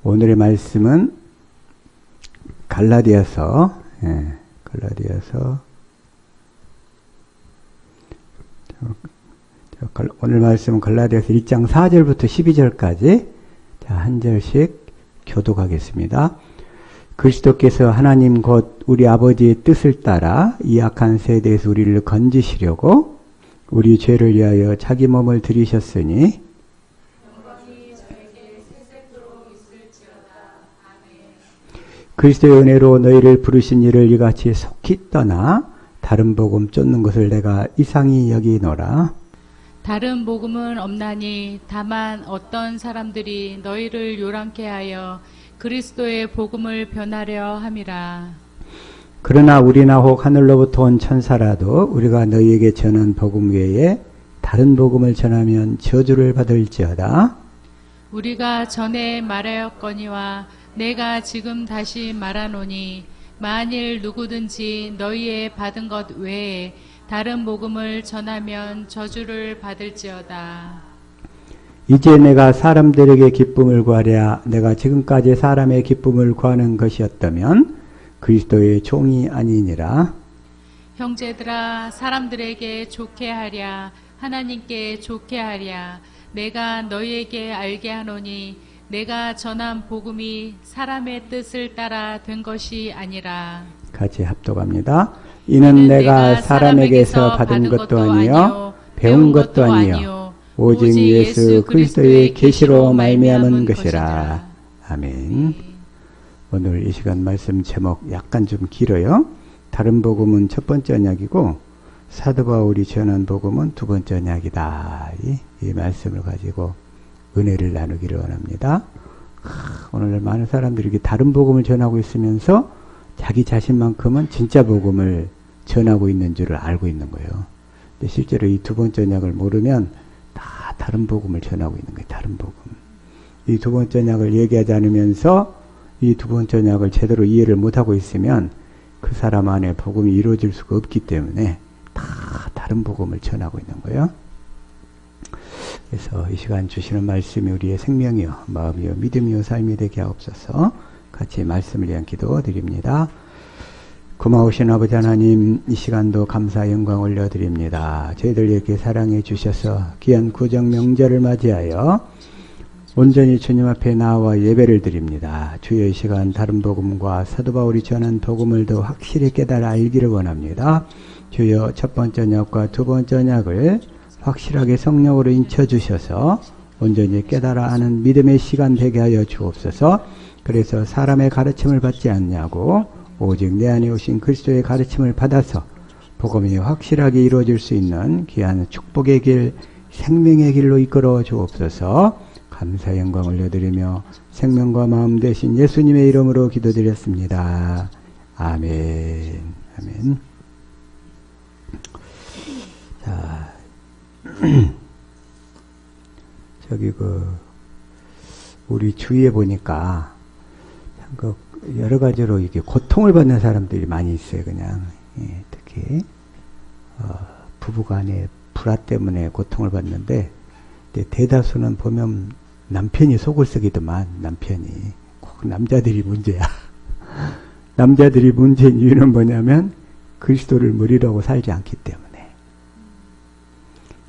오늘의 말씀은 갈라디아서 오늘 말씀은 갈라디아서 1장 4절부터 12절까지 한 절씩 교독하겠습니다. 그리스도께서 하나님 곧 우리 아버지의 뜻을 따라 이 악한 세대에서 우리를 건지시려고 우리 죄를 위하여 자기 몸을 들이셨으니 그리스도의 은혜로 너희를 부르신 이를 이같이 속히 떠나 다른 복음 쫓는 것을 내가 이상히 여기노라. 다른 복음은 없나니 다만 어떤 사람들이 너희를 요란케 하여 그리스도의 복음을 변하려 함이라. 그러나 우리나 혹 하늘로부터 온 천사라도 우리가 너희에게 전한 복음 외에 다른 복음을 전하면 저주를 받을지어다. 우리가 전에 말하였거니와 내가 지금 다시 말하노니 만일 누구든지 너희의 받은 것 외에 다른 복음을 전하면 저주를 받을지어다. 이제 내가 사람들에게 기쁨을 구하랴. 내가 지금까지 사람의 기쁨을 구하는 것이었다면 그리스도의 종이 아니니라. 형제들아, 사람들에게 좋게 하랴 하나님께 좋게 하랴. 내가 너희에게 알게 하노니 내가 전한 복음이 사람의 뜻을 따라 된 것이 아니라. 같이 합독합니다. 이는 내가 사람에게서 받은 것도 아니요 배운 것도 아니요 오직 예수 그리스도의 계시로 말미암은 것이라. 아멘. 오늘 이 시간 말씀 제목 약간 좀 길어요. 다른 복음은 첫 번째 언약이고 사도 바울이 전한 복음은 두 번째 언약이다. 이 말씀을 가지고 은혜를 나누기를 원합니다. 오늘 많은 사람들이 이렇게 다른 복음을 전하고 있으면서 자기 자신만큼은 진짜 복음을 전하고 있는 줄을 알고 있는 거예요. 근데 실제로 이 두 번째 언약을 모르면 다 다른 복음을 전하고 있는 거예요. 다른 복음. 이 두 번째 언약을 얘기하지 않으면서 이 두 번째 언약을 제대로 이해를 못하고 있으면 그 사람 안에 복음이 이루어질 수가 없기 때문에 다 다른 복음을 전하고 있는 거예요. 그래서 이 시간 주시는 말씀이 우리의 생명이요 마음이요 믿음이요 삶이 되게 하옵소서. 같이 말씀을 위한 기도 드립니다. 고마우신 아버지 하나님, 이 시간도 감사 영광 올려드립니다. 저희들 이렇게 사랑해 주셔서 귀한 구정 명절을 맞이하여 온전히 주님 앞에 나와 예배를 드립니다. 주여 이 시간 다른 복음과 사도 바울이 전한 복음을 더 확실히 깨달아 알기를 원합니다. 주여 첫 번째 언약과 두 번째 언약을 확실하게 성령으로 인쳐주셔서 온전히 깨달아 아는 믿음의 시간 되게 하여 주옵소서. 그래서 사람의 가르침을 받지 않냐고 오직 내 안에 오신 그리스도의 가르침을 받아서 복음이 확실하게 이루어질 수 있는 귀한 축복의 길, 생명의 길로 이끌어 주옵소서. 감사 영광 올려드리며 생명과 마음 되신 예수님의 이름으로 기도드렸습니다. 아멘. 아멘. 자, 우리 주위에 보니까 여러 가지로 이게 고통을 받는 사람들이 많이 있어요. 그냥 특히 부부간의 불화 때문에 고통을 받는데 대다수는 보면 남편이 속을 썩이더만. 남편이 꼭 남자들이 문제야. 남자들이 문제인 이유는 뭐냐면 그리스도를 머리로 하고 살지 않기 때문에.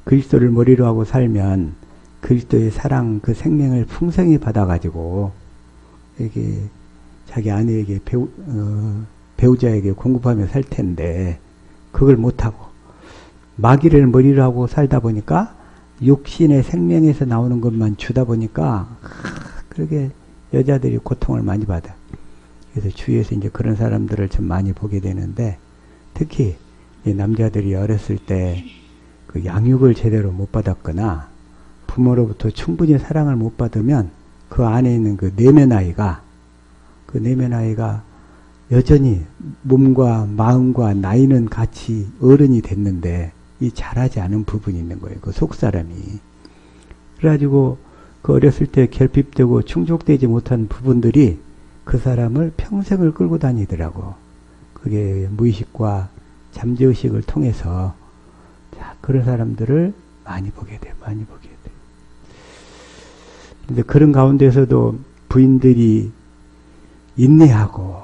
그리스도를 머리로 하고 살면 그리스도의 사랑, 그 생명을 풍성히 받아가지고 이게 자기 아내에게 배우자에게 공급하며 살 텐데 그걸 못하고 마귀를 머리로 하고 살다 보니까 육신의 생명에서 나오는 것만 주다 보니까 그렇게 여자들이 고통을 많이 받아. 그래서 주위에서 이제 그런 사람들을 좀 많이 보게 되는데 특히 이 남자들이 어렸을 때 그 양육을 제대로 못 받았거나 부모로부터 충분히 사랑을 못 받으면 그 안에 있는 그 내면 아이가 여전히 몸과 마음과 나이는 같이 어른이 됐는데 이 자라지 않은 부분이 있는 거예요. 그 속사람이. 그래가지고 그 어렸을 때 결핍되고 충족되지 못한 부분들이 그 사람을 평생을 끌고 다니더라고. 그게 무의식과 잠재의식을 통해서 그런 사람들을 많이 보게 돼. 근데 그런 가운데서도 부인들이 인내하고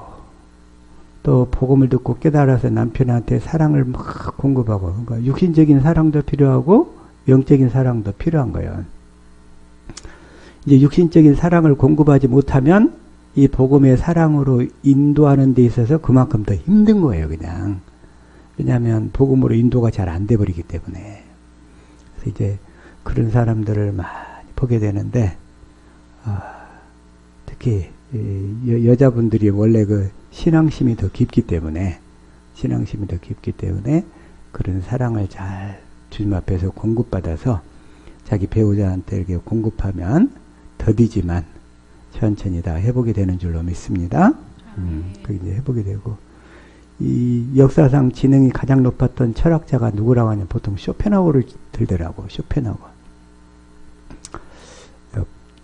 또 복음을 듣고 깨달아서 남편한테 사랑을 막 공급하고, 그러니까 육신적인 사랑도 필요하고 영적인 사랑도 필요한 거예요. 이제 육신적인 사랑을 공급하지 못하면 이 복음의 사랑으로 인도하는 데 있어서 그만큼 더 힘든 거예요, 그냥. 왜냐하면 복음으로 인도가 잘 안 돼 버리기 때문에. 그래서 이제 그런 사람들을 많이 보게 되는데, 특히 여자분들이 원래 그 신앙심이 더 깊기 때문에 그런 사랑을 잘 주님 앞에서 공급받아서 자기 배우자한테 이렇게 공급하면 더디지만 천천히 다 해보게 되는 줄로 믿습니다. 그게 이제 해보게 되고, 이 역사상 지능이 가장 높았던 철학자가 누구라고 하냐면 보통 쇼펜하우어를 들더라고. 쇼펜하우어.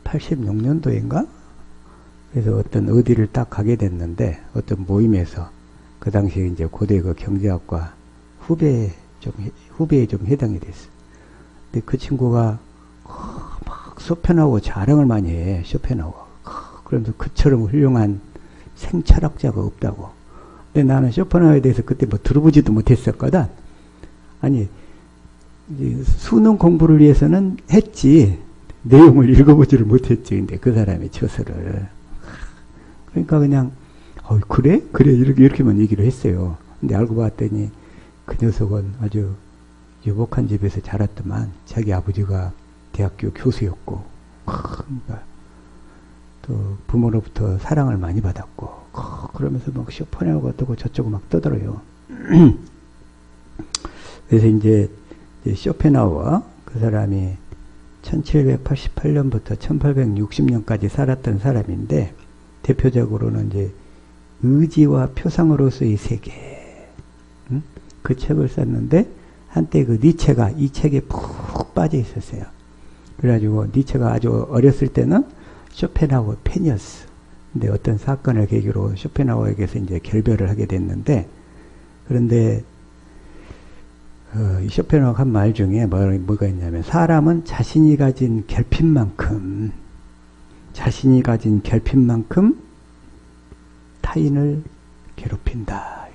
86년도인가? 그래서 어떤 어디를 딱 가게 됐는데, 어떤 모임에서 그 당시에 이제 고대 그 경제학과 후배에 좀 해당이 됐어. 근데 그 친구가 막 쇼펜하우어 자랑을 많이 해. 쇼펜하우어. 그러면서 그처럼 훌륭한 생철학자가 없다고. 근데 나는 쇼펜하우어에 대해서 그때 뭐 들어보지도 못했었거든. 아니, 이제 수능 공부를 위해서는 했지. 내용을 읽어보지를 못했지. 근데 그 사람의 저서를. 그러니까 그냥, 그래? 이렇게만 얘기를 했어요. 근데 알고 봤더니 그 녀석은 아주 유복한 집에서 자랐더만 자기 아버지가 대학교 교수였고, 그러니까 또 부모로부터 사랑을 많이 받았고, 그러면서 막 쇼펜하우어가 어떠고 저쩌고 막 떠들어요. 그래서 이제 쇼펜하우어, 그 사람이 1788년부터 1860년까지 살았던 사람인데, 대표적으로는 이제 의지와 표상으로서의 세계, 그 책을 썼는데, 한때 그 니체가 이 책에 푹 빠져 있었어요. 그래가지고 니체가 아주 어렸을 때는 쇼펜하우어 팬이었어. 근데 어떤 사건을 계기로 쇼펜하우어에게서 이제 결별을 하게 됐는데, 그런데 이 쇼펜하우어가 한 말 중에 뭐가 있냐면, 사람은 자신이 가진 결핍만큼 타인을 괴롭힌다.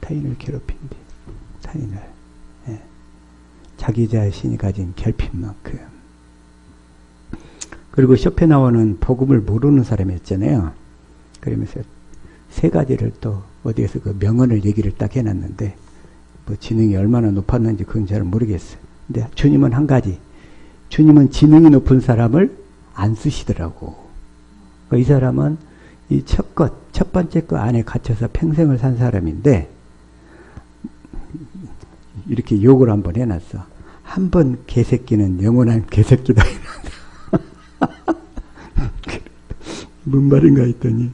타인을 괴롭힌다. 타인을. 예. 자기 자신이 가진 결핍만큼. 그리고 쇼펜하우어는 복음을 모르는 사람이었잖아요. 그러면서 세 가지를 또 어디에서 그 명언을 얘기를 딱 해놨는데, 뭐 지능이 얼마나 높았는지 그건 잘 모르겠어요. 근데 주님은 한 가지, 주님은 지능이 높은 사람을 안 쓰시더라고. 그러니까 이 사람은 이 첫 번째 거 안에 갇혀서 평생을 산 사람인데, 이렇게 욕을 한번 해놨어. 한 번 개새끼는 영원한 개새끼다. 뭔 말인가 했더니,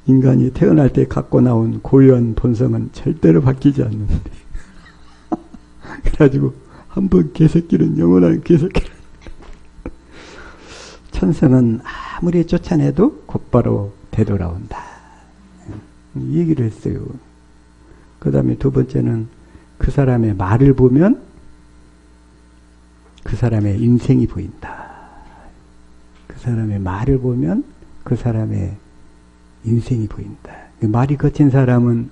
인간이 태어날 때 갖고 나온 고유한 본성은 절대로 바뀌지 않는데. 그래가지고 한 번 개새끼는 영원한 개새끼. 천성은 아무리 쫓아내도 곧바로 되돌아온다. 이 얘기를 했어요. 그 다음에 두 번째는 그 사람의 말을 보면 그 사람의 인생이 보인다. 그 사람의 말을 보면 그 사람의 인생이 보인다. 말이 거친 사람은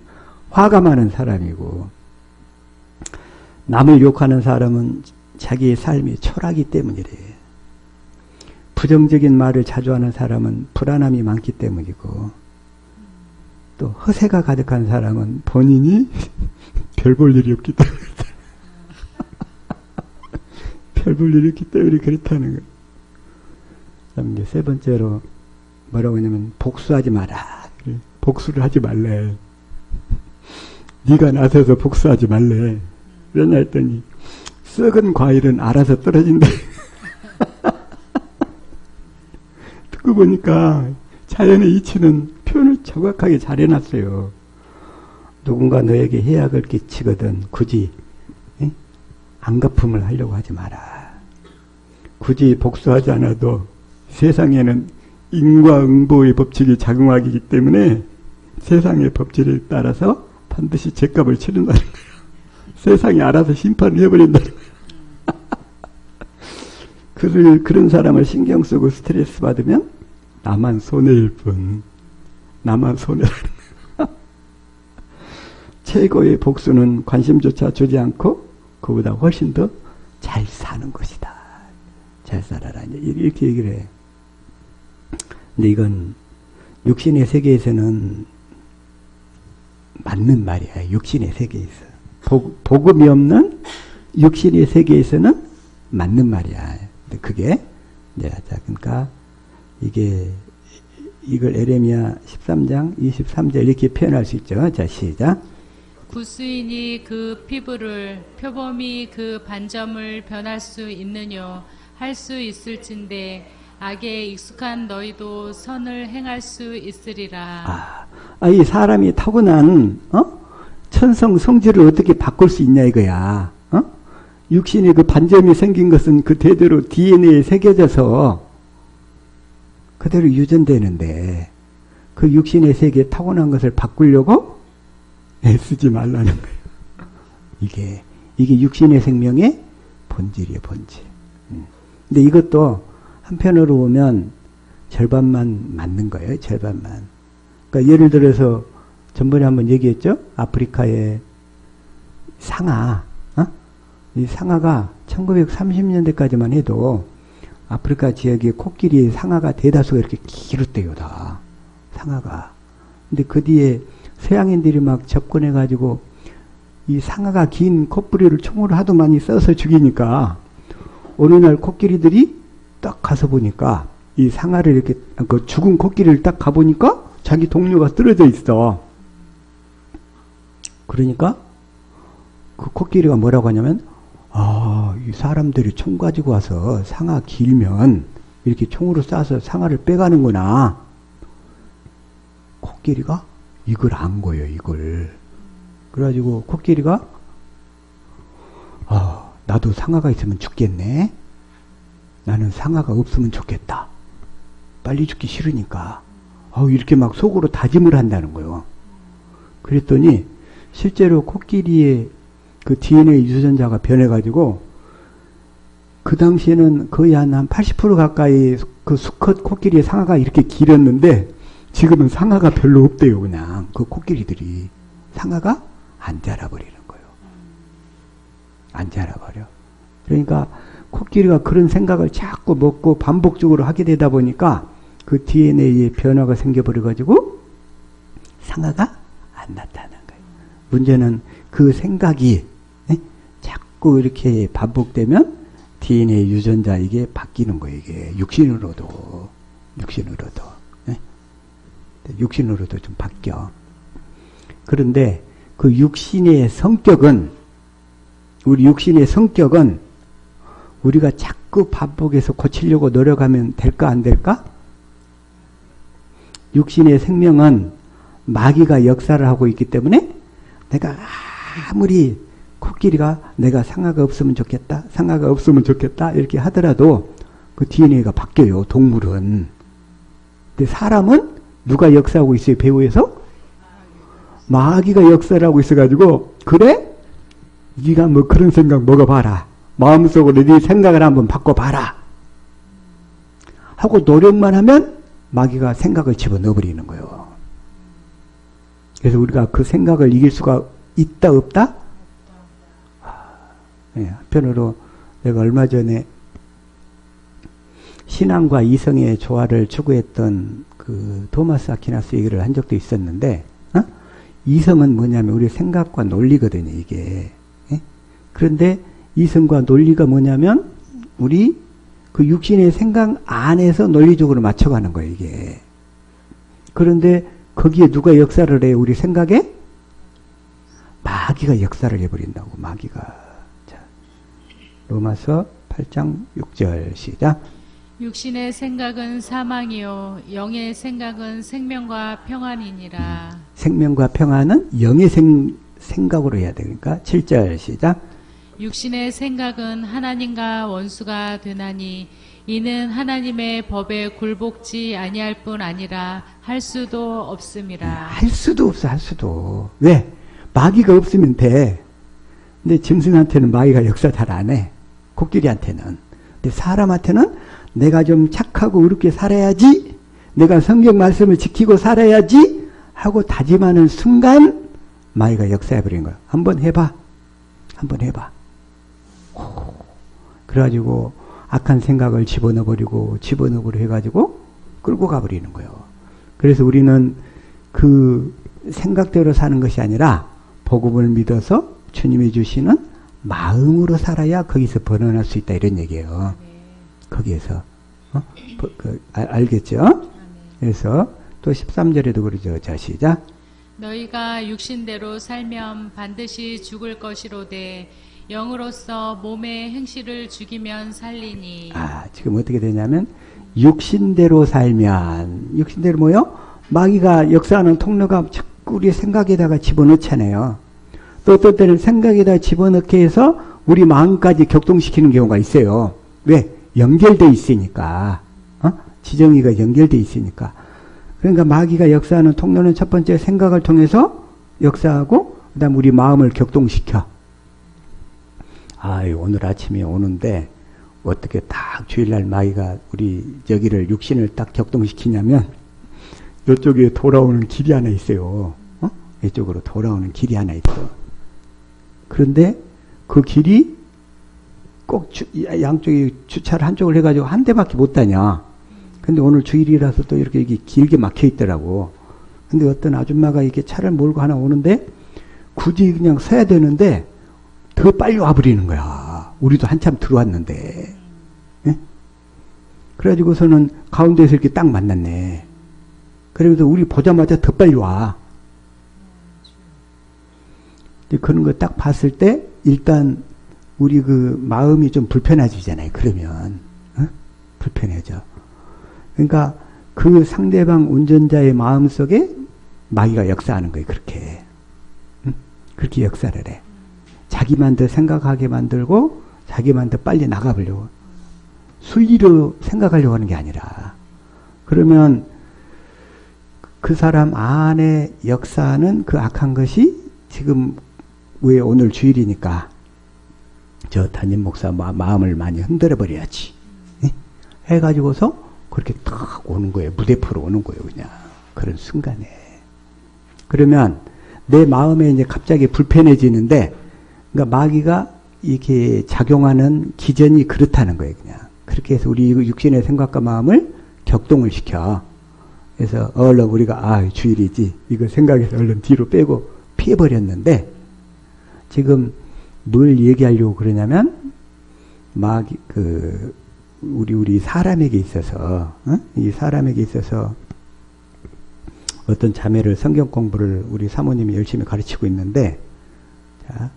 화가 많은 사람이고, 남을 욕하는 사람은 자기의 삶이 초라하기 때문이래. 부정적인 말을 자주 하는 사람은 불안함이 많기 때문이고, 또 허세가 가득한 사람은 본인이 별 볼 일이 없기 때문에 별 볼 일이 없기 때문에 그렇다는 거예요. 그다음 이제 세 번째로 뭐라고 하냐면, 복수하지 마라. 복수를 하지 말래. 네가 나서서 복수하지 말래. 왜냐 했더니, 썩은 과일은 알아서 떨어진다. 듣고 보니까 자연의 이치는 표현을 정확하게 잘 해놨어요. 누군가 너에게 해악을 끼치거든 굳이 안갚음을 하려고 하지 마라. 굳이 복수하지 않아도 세상에는 인과응보의 법칙이 작용하기 때문에 세상의 법칙에 따라서 반드시 죗값을 치른다는 거예요. 세상이 알아서 심판을 해버린다는 거예요. 그런 사람을 신경 쓰고 스트레스 받으면 나만 손해일 뿐. 나만 손해. 최고의 복수는 관심조차 주지 않고 그보다 훨씬 더 잘 사는 것이다. 잘 살아라. 이렇게 얘기를 해. 근데 이건 육신의 세계에서는 맞는 말이야. 육신의 세계에서. 복음이 없는 육신의 세계에서는 맞는 말이야. 근데 그게, 자, 그러니까 이걸 에레미야 13장 23절 이렇게 표현할 수 있죠. 자, 시작. 구수인이 그 피부를 표범이 그 반점을 변할 수 있느뇨 할 수 있을진데 악에 익숙한 너희도 선을 행할 수 있으리라. 이 사람이 타고난 천성 성질을 어떻게 바꿀 수 있냐 이거야. 육신에 그 반점이 생긴 것은 그 대대로 DNA에 새겨져서 그대로 유전되는데 그 육신의 세계에 타고난 것을 바꾸려고 애쓰지 말라는 거예요. 이게 육신의 생명의 본질이에요, 본질. 근데 이것도 한편으로 보면 절반만 맞는 거예요, 절반만. 그러니까 예를 들어서 전번에 한번 얘기했죠? 아프리카의 상아, 이 상아가 1930년대까지만 해도 아프리카 지역의 코끼리 상아가 대다수가 이렇게 길었대요, 다. 상아가. 근데 그 뒤에 서양인들이 막 접근해가지고 이 상아가 긴 콧부리를 총으로 하도 많이 써서 죽이니까 어느 날 코끼리들이 딱 가서 보니까 이 상아를 이렇게 그 죽은 코끼리를 딱 가보니까 자기 동료가 쓰러져 있어. 그러니까 그 코끼리가 뭐라고 하냐면 이 사람들이 총 가지고 와서 상아 길면 이렇게 총으로 쏴서 상아를 빼가는구나. 코끼리가 이걸 안 거예요, 이걸. 그래가지고 코끼리가 나도 상아가 있으면 죽겠네. 나는 상아가 없으면 좋겠다. 빨리 죽기 싫으니까. 이렇게 막 속으로 다짐을 한다는 거예요. 그랬더니 실제로 코끼리의 그 DNA 유전자가 변해가지고 그 당시에는 거의 한 80% 가까이 그 수컷 코끼리의 상아가 이렇게 길었는데 지금은 상아가 별로 없대요. 그냥 그 코끼리들이 상아가 안 자라버리는 거예요. 안 자라버려. 그러니까 코끼리가 그런 생각을 자꾸 먹고 반복적으로 하게 되다 보니까 그 DNA에 변화가 생겨버려가지고 상아가 안 나타나는 거예요. 문제는 그 생각이 자꾸 이렇게 반복되면 DNA 유전자 이게 바뀌는 거예요. 이게 육신으로도 좀 바뀌어. 그런데 그 육신의 성격은 우리가 자꾸 반복해서 고치려고 노력하면 될까 안 될까? 육신의 생명은 마귀가 역사를 하고 있기 때문에 내가 아무리 코끼리가 내가 상아가 없으면 좋겠다 이렇게 하더라도 그 DNA가 바뀌어요. 동물은. 근데 사람은 누가 역사하고 있어요? 배후에서? 마귀가 역사를 하고 있어가지고 그래? 네가 뭐 그런 생각 먹어봐라. 마음속으로 네 생각을 한번 바꿔봐라. 하고 노력만 하면 마귀가 생각을 집어넣어버리는 거예요. 그래서 우리가 그 생각을 이길 수가 있다 없다? 한편으로 내가 얼마 전에 신앙과 이성의 조화를 추구했던 그 토마스 아퀴나스 얘기를 한 적도 있었는데, 이성은 뭐냐면 우리 생각과 논리거든요, 이게. 그런데 이성과 논리가 뭐냐면 우리 그 육신의 생각 안에서 논리적으로 맞춰가는 거예요, 이게. 그런데 거기에 누가 역사를 해요? 우리 생각에? 마귀가 역사를 해버린다고, 마귀가. 자, 로마서 8장 6절 시작. 육신의 생각은 사망이요 영의 생각은 생명과 평안이니라. 생명과 평안은 영의 생각으로 해야 되니까 7절 시작. 육신의 생각은 하나님과 원수가 되나니 이는 하나님의 법에 굴복지 아니할 뿐 아니라 할 수도 없음이라. 할 수도 없어, 할 수도. 왜? 마귀가 없으면 돼. 근데 짐승한테는 마귀가 역사 잘 안 해. 코끼리한테는. 근데 사람한테는 내가 좀 착하고 의롭게 살아야지 내가 성경 말씀을 지키고 살아야지 하고 다짐하는 순간 마귀가 역사해버린 거야. 한번 해봐. 한번 해봐. 그래가지고 악한 생각을 집어넣어버리고 해가지고 끌고 가버리는 거예요. 그래서 우리는 그 생각대로 사는 것이 아니라 복음을 믿어서 주님이 주시는 마음으로 살아야 거기서 벗어날 수 있다 이런 얘기예요. 거기에서 알겠죠? 그래서 또 13절에도 그러죠. 자, 시작. 너희가 육신대로 살면 반드시 죽을 것이로되 영으로서 몸의 행실을 죽이면 살리니. 지금 어떻게 되냐면 육신대로 살면, 육신대로 뭐요? 마귀가 역사하는 통로가 자꾸 우리 생각에다가 집어넣잖아요. 또 어떤 때는 생각에다 집어넣게 해서 우리 마음까지 격동시키는 경우가 있어요. 왜? 연결돼 있으니까. 지정이가 연결돼 있으니까. 그러니까 마귀가 역사하는 통로는 첫 번째 생각을 통해서 역사하고, 그 다음 우리 마음을 격동시켜. 오늘 아침에 오는데 어떻게 딱 주일날 마귀가 우리 여기를 육신을 딱 격동시키냐면 이쪽에 돌아오는 길이 하나 있어요. 이쪽으로 돌아오는 길이 하나 있어. 그런데 그 길이 꼭 양쪽에 주차를 한쪽을 해가지고 한 대밖에 못 다녀. 근데 오늘 주일이라서 또 이렇게 길게 막혀 있더라고. 근데 어떤 아줌마가 이렇게 차를 몰고 하나 오는데 굳이 그냥 서야 되는데 더 빨리 와버리는 거야. 우리도 한참 들어왔는데. 예? 그래가지고서는 가운데서 이렇게 딱 만났네. 그래서 우리 보자마자 더 빨리 와. 그런 거 딱 봤을 때 일단 우리 그 마음이 좀 불편해지잖아요. 그러면 불편해져. 그러니까 그 상대방 운전자의 마음 속에 마귀가 역사하는 거예요. 그렇게. 그렇게 역사를 해. 자기만 더 생각하게 만들고 자기만 더 빨리 나가보려고. 순리로 생각하려고 하는 게 아니라. 그러면 그 사람 안에 역사하는 그 악한 것이 지금 왜 오늘 주일이니까 저 담임 목사 마음을 많이 흔들어 버려야지. 해가지고서 그렇게 딱 오는 거예요. 무대포로 오는 거예요. 그냥 그런 순간에. 그러면 내 마음에 이제 갑자기 불편해지는데, 그러니까 마귀가 이렇게 작용하는 기전이 그렇다는 거예요. 그냥 그렇게 해서 우리 육신의 생각과 마음을 격동을 시켜. 그래서 얼른 우리가 주일이지 이걸 생각해서 얼른 뒤로 빼고 피해버렸는데, 지금 뭘 얘기하려고 그러냐면 마귀 우리 사람에게 있어서 이 사람에게 있어서 어떤 자매를 성경 공부를 우리 사모님이 열심히 가르치고 있는데, 자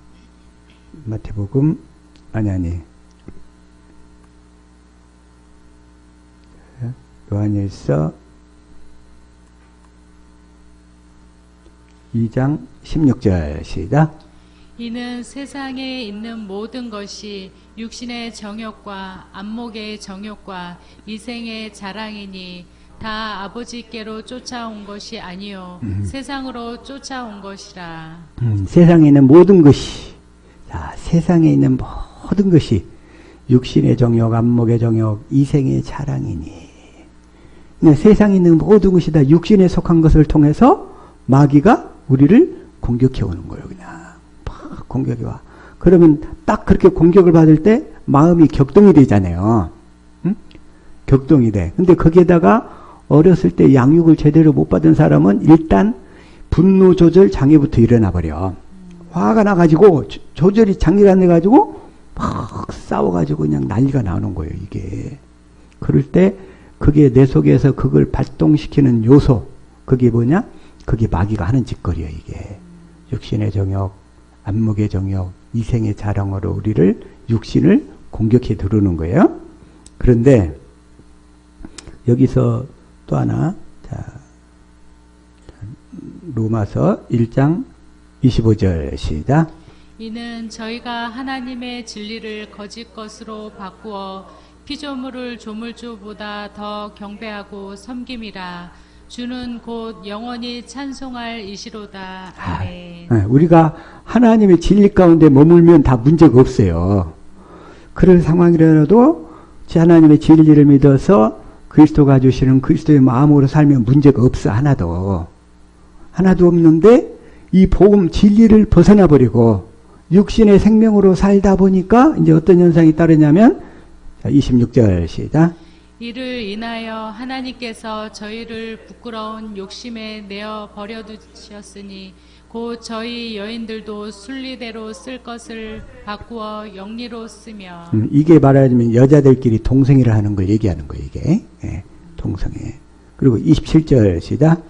마태복음 요한일서 2장 16절 시작. 이는 세상에 있는 모든 것이 육신의 정욕과 안목의 정욕과 이생의 자랑이니 다 아버지께로 쫓아온 것이 아니요 세상으로 쫓아온 것이라. 세상에 있는 모든 것이, 자, 세상에 있는 모든 것이 육신의 정욕, 안목의 정욕, 이생의 자랑이니. 세상에 있는 모든 것이 다 육신에 속한 것을 통해서 마귀가 우리를 공격해 오는 거예요. 그냥 막 공격이 와. 그러면 딱 그렇게 공격을 받을 때 마음이 격동이 되잖아요. 격동이 돼. 근데 거기에다가 어렸을 때 양육을 제대로 못 받은 사람은 일단 분노 조절 장애부터 일어나 버려. 화가 나가지고 조절이 장애가 돼가지고 막 싸워가지고 그냥 난리가 나는 거예요. 이게. 그럴 때 그게 내 속에서 그걸 발동시키는 요소, 그게 뭐냐? 그게 마귀가 하는 짓거리예요. 이게 육신의 정욕, 안목의 정욕, 이생의 자랑으로 우리를 육신을 공격해 들어오는 거예요. 그런데 여기서 또 하나, 자, 로마서 1장 25절 시작. 이는 저희가 하나님의 진리를 거짓 것으로 바꾸어 피조물을 조물주보다 더 경배하고 섬김이라. 주는 곧 영원히 찬송할 이시로다. 아멘. 우리가 하나님의 진리 가운데 머물면 다 문제가 없어요. 그럴 상황이라도 하나님의 진리를 믿어서 그리스도가 주시는 그리스도의 마음으로 살면 문제가 없어. 하나도 없는데 이 복음 진리를 벗어나 버리고 육신의 생명으로 살다 보니까 이제 어떤 현상이 따르냐면 26절 시작. 이를 인하여 하나님께서 저희를 부끄러운 욕심에 내어 버려두셨으니 곧 저희 여인들도 순리대로 쓸 것을 바꾸어 영리로 쓰며. 이게 말하자면 여자들끼리 동성애를 하는 걸 얘기하는 거예요. 이게 동성애. 그리고 27절 시작.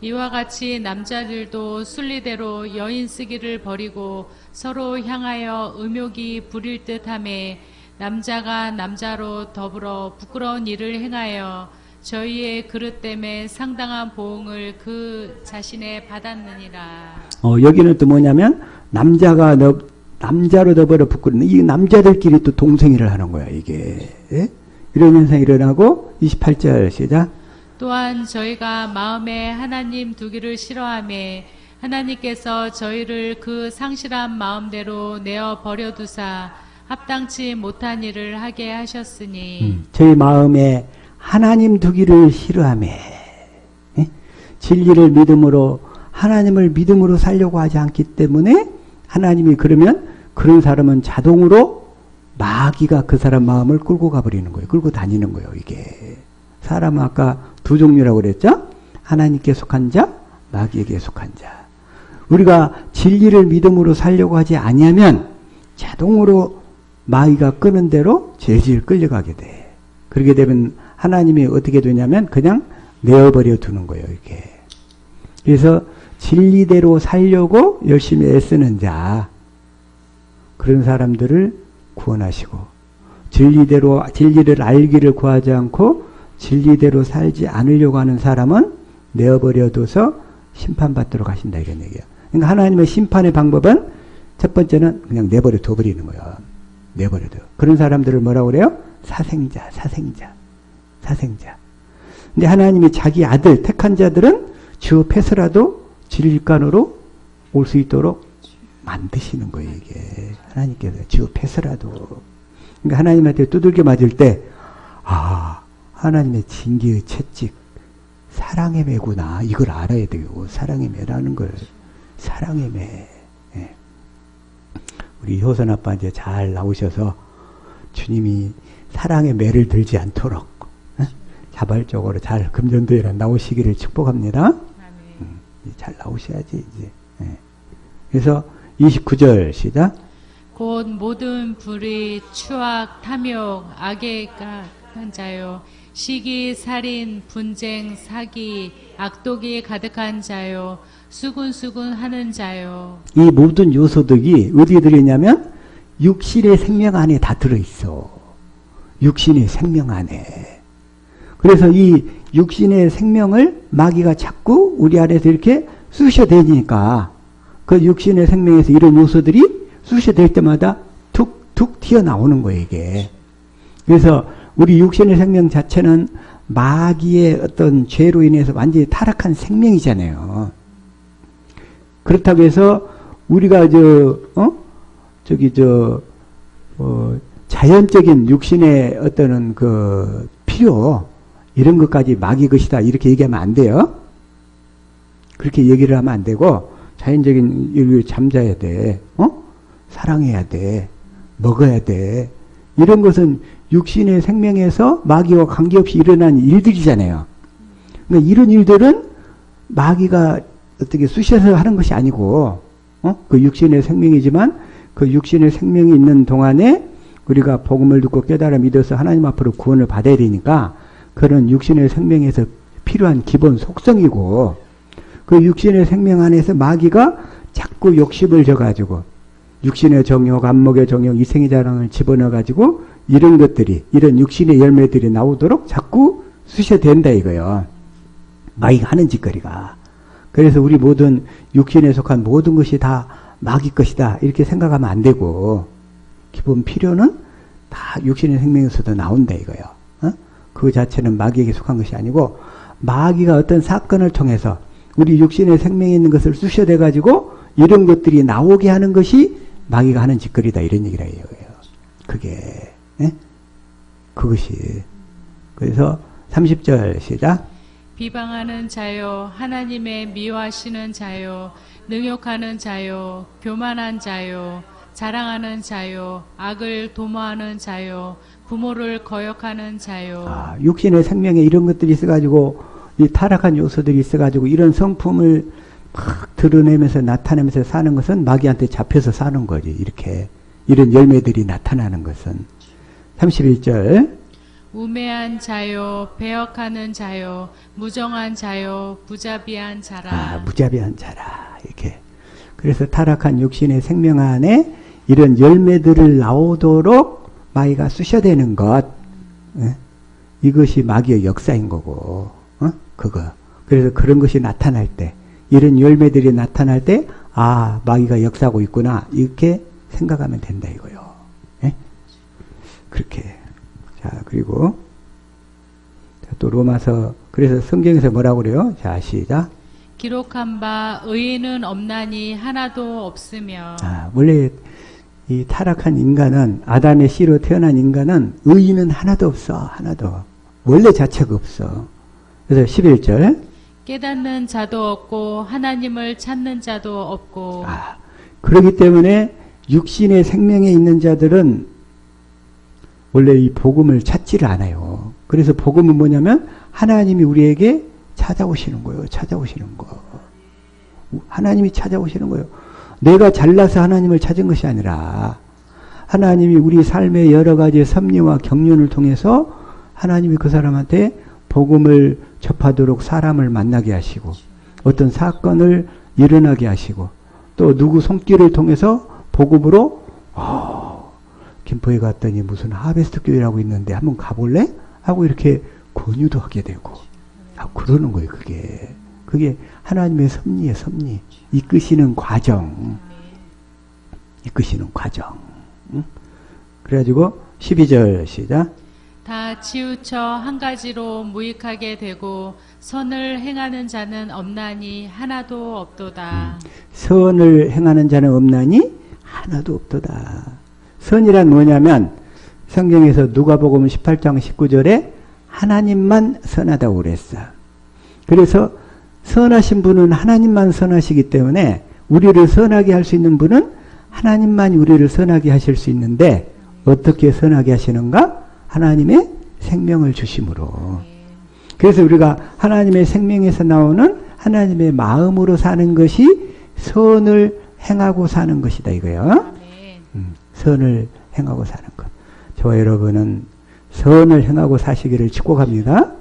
이와 같이 남자들도 순리대로 여인 쓰기를 버리고 서로 향하여 음욕이 부릴 듯하매 남자가 남자로 더불어 부끄러운 일을 행하여 저희의 그릇 때문에 상당한 보응을 그 자신에 받았느니라. 여기는 또 뭐냐면 남자로 더불어 부끄러운 이 남자들끼리 또 동성애를 하는 거야. 이게 이런 현상이 일어나고 28절 시작. 또한 저희가 마음에 하나님 두기를 싫어하며 하나님께서 저희를 그 상실한 마음대로 내어 버려두사 합당치 못한 일을 하게 하셨으니 저희 마음에 하나님 두기를 싫어하며 진리를 믿음으로 하나님을 믿음으로 살려고 하지 않기 때문에 하나님이 그러면 그런 사람은 자동으로 마귀가 그 사람 마음을 끌고 가버리는 거예요. 끌고 다니는 거예요. 이게 사람은 아까 두 종류라고 그랬죠? 하나님께 속한 자, 마귀에게 속한 자. 우리가 진리를 믿음으로 살려고 하지 아니하면 자동으로 마귀가 끄는 대로 질질 끌려가게 돼. 그렇게 되면 하나님이 어떻게 되냐면 그냥 내어버려 두는 거예요. 이렇게. 그래서 진리대로 살려고 열심히 애쓰는 자, 그런 사람들을 구원하시고 진리를 알기를 구하지 않고 진리대로 살지 않으려고 하는 사람은 내어버려둬서 심판받도록 하신다 이런 얘기예요. 그러니까 하나님의 심판의 방법은 첫 번째는 그냥 내버려 둬버리는 거예요. 내버려둬. 그런 사람들을 뭐라고 그래요? 사생자. 근데 하나님이 자기 아들 택한 자들은 주 패스라도 진리간으로 올 수 있도록 만드시는 거예요. 이게 하나님께서 주 패스라도. 그러니까 하나님한테 두들겨 맞을 때 하나님의 징계의 채찍 사랑의 매구나 이걸 알아야 돼요. 사랑의 매라는 걸. 사랑의 매. 우리 효선 아빠 이제 잘 나오셔서 주님이 사랑의 매를 들지 않도록 자발적으로 잘 금전도회란 나오시기를 축복합니다. 잘 나오셔야지 이제. 그래서 29절 시작. 곧 모든 불의, 추악, 탐욕, 악에 가득한 자요. 시기, 살인, 분쟁, 사기, 악독이 가득한 자요. 수군수군 하는 자요. 이 모든 요소들이 어디에 들어있냐면 육신의 생명 안에 다 들어있어. 육신의 생명 안에. 그래서 이 육신의 생명을 마귀가 자꾸 우리 안에서 이렇게 쑤셔대니까 그 육신의 생명에서 이런 요소들이 쑤셔댈 때마다 툭툭 튀어나오는 거예요. 이게. 그래서 우리 육신의 생명 자체는 마귀의 어떤 죄로 인해서 완전히 타락한 생명이잖아요. 그렇다고 해서 우리가 자연적인 육신의 어떤 그 필요 이런 것까지 마귀 것이다 이렇게 얘기하면 안 돼요. 그렇게 얘기를 하면 안 되고 자연적인 일을 잠자야 돼. 사랑해야 돼. 먹어야 돼. 이런 것은 육신의 생명에서 마귀와 관계없이 일어난 일들이잖아요. 그러니까 이런 일들은 마귀가 어떻게 쑤셔서 하는 것이 아니고 그 육신의 생명이지만 그 육신의 생명이 있는 동안에 우리가 복음을 듣고 깨달아 믿어서 하나님 앞으로 구원을 받아야 되니까 그런 육신의 생명에서 필요한 기본 속성이고 그 육신의 생명 안에서 마귀가 자꾸 욕심을 져가지고 육신의 정욕, 안목의 정욕, 이생의 자랑을 집어넣어가지고 이런 것들이 이런 육신의 열매들이 나오도록 자꾸 쑤셔댄다 이거요. 마귀가 하는 짓거리가. 그래서 우리 모든 육신에 속한 모든 것이 다 마귀 것이다 이렇게 생각하면 안 되고 기본 필요는 다 육신의 생명에서도 나온다 이거요. 그 자체는 마귀에게 속한 것이 아니고 마귀가 어떤 사건을 통해서 우리 육신의 생명에 있는 것을 쑤셔대 가지고 이런 것들이 나오게 하는 것이 마귀가 하는 짓거리다 이런 얘기라 이거예요. 그게 그것이 그래서 30절 시작. 비방하는 자요, 하나님의 미워하시는 자요, 능욕하는 자요, 교만한 자요, 자랑하는 자요, 악을 도모하는 자요, 부모를 거역하는 자요. 육신의 생명에 이런 것들이 있어가지고, 이 타락한 요소들이 있어가지고, 이런 성품을 막 드러내면서 나타내면서 사는 것은 마귀한테 잡혀서 사는 거지. 이렇게. 이런 열매들이 나타나는 것은. 31절. 우매한 자요, 배역하는 자요, 무정한 자요, 무자비한 자라. 무자비한 자라. 이렇게. 그래서 타락한 육신의 생명 안에 이런 열매들을 나오도록 마귀가 쑤셔대는 것. 이것이 마귀의 역사인 거고. 그거. 그래서 그런 것이 나타날 때, 이런 열매들이 나타날 때, 마귀가 역사하고 있구나. 이렇게 생각하면 된다 이거요. 그렇게. 자, 그리고 또 로마서, 그래서 성경에서 뭐라고 그래요? 자, 시작. 기록한 바 의인은 없나니 하나도 없으며. 원래 이 타락한 인간은, 아담의 씨로 태어난 인간은 의인은 하나도 없어. 하나도. 원래 자체가 없어. 그래서 11절. 깨닫는 자도 없고 하나님을 찾는 자도 없고. 그렇기 때문에 육신의 생명에 있는 자들은 원래 이 복음을 찾지를 않아요. 그래서 복음은 뭐냐면 하나님이 우리에게 찾아오시는 거예요. 찾아오시는 거. 하나님이 찾아오시는 거예요. 내가 잘나서 하나님을 찾은 것이 아니라 하나님이 우리 삶의 여러 가지 섭리와 경륜을 통해서 하나님이 그 사람한테 복음을 접하도록 사람을 만나게 하시고, 어떤 사건을 일어나게 하시고, 또 누구 손길을 통해서 복음으로 김포에 갔더니 무슨 하베스트 교회라고 있는데 한번 가볼래? 하고 이렇게 권유도 하게 되고, 그러는 거예요. 그게 하나님의 섭리예요. 섭리. 이끄시는 과정. 그래가지고 12절 시작. 다 치우쳐 한 가지로 무익하게 되고 선을 행하는 자는 없나니 하나도 없도다. 선을 행하는 자는 없나니 하나도 없도다. 선이란 뭐냐면 성경에서 누가복음 18장 19절에 하나님만 선하다고 그랬어. 그래서 선하신 분은 하나님만 선하시기 때문에 우리를 선하게 할 수 있는 분은 하나님만 우리를 선하게 하실 수 있는데, 어떻게 선하게 하시는가? 하나님의 생명을 주심으로. 그래서 우리가 하나님의 생명에서 나오는 하나님의 마음으로 사는 것이 선을 행하고 사는 것이다 이거예요. 선을 행하고 사는 것. 저와 여러분은 선을 행하고 사시기를 축복합니다.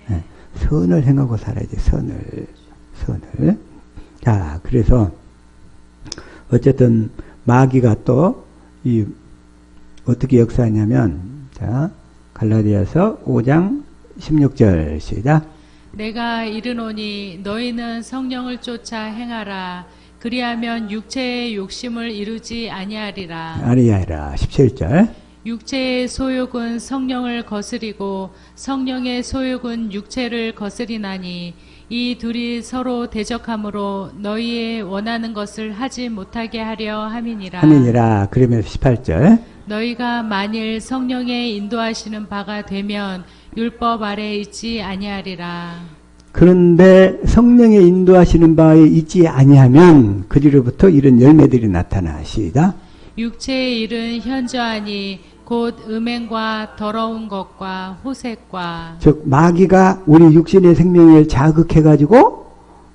네, 선을 행하고 살아야지. 선을. 자, 그래서 어쨌든 마귀가 또 어떻게 역사하냐면, 자, 갈라디아서 5장 16절 시작. 내가 이르노니 너희는 성령을 쫓아 행하라. 그리하면 육체의 욕심을 이루지 아니하리라. 17절. 육체의 소욕은 성령을 거스리고 성령의 소욕은 육체를 거스리나니 이 둘이 서로 대적하므로 너희의 원하는 것을 하지 못하게 하려 함이니라. 그러면 18절. 너희가 만일 성령의 인도하시는 바가 되면 율법 아래 있지 아니하리라. 그런데 성령의 인도하시는 바에 있지 아니하면 그리로부터 이런 열매들이 나타나시다. 육체의 일은 현저하니 곧 음행과 더러운 것과 호색과. 즉 마귀가 우리 육신의 생명을 자극해가지고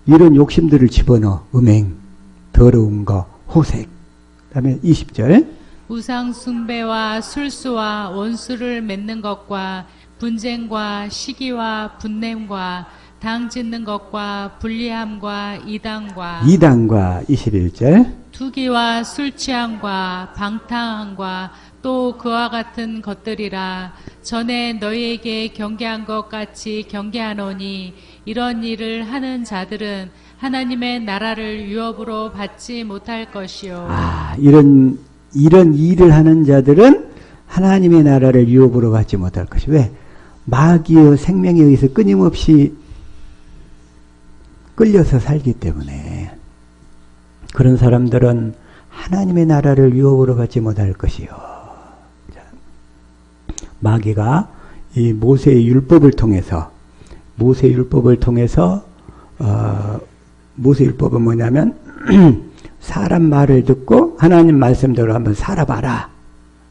이런 욕심들을 집어넣어. 음행, 더러운 거, 호색. 그다음에 20절. 우상 숭배와 술수와 원수를 맺는 것과 분쟁과 시기와 분냄과 당 짓는 것과 불리함과 이단과 21절. 투기와 술 취함과 방탕함과 또 그와 같은 것들이라. 전에 너희에게 경계한 것 같이 경계하노니 이런 일을 하는 자들은 하나님의 나라를 유업으로 받지 못할 것이요. 이런 일을 하는 자들은 하나님의 나라를 유업으로 받지 못할 것이. 왜? 마귀의 생명에 의해서 끊임없이 끌려서 살기 때문에 그런 사람들은 하나님의 나라를 유업으로 받지 못할 것이요. 자, 마귀가 이 모세의 율법을 통해서 모세의 율법은 뭐냐면 사람 말을 듣고 하나님 말씀대로 한번 살아봐라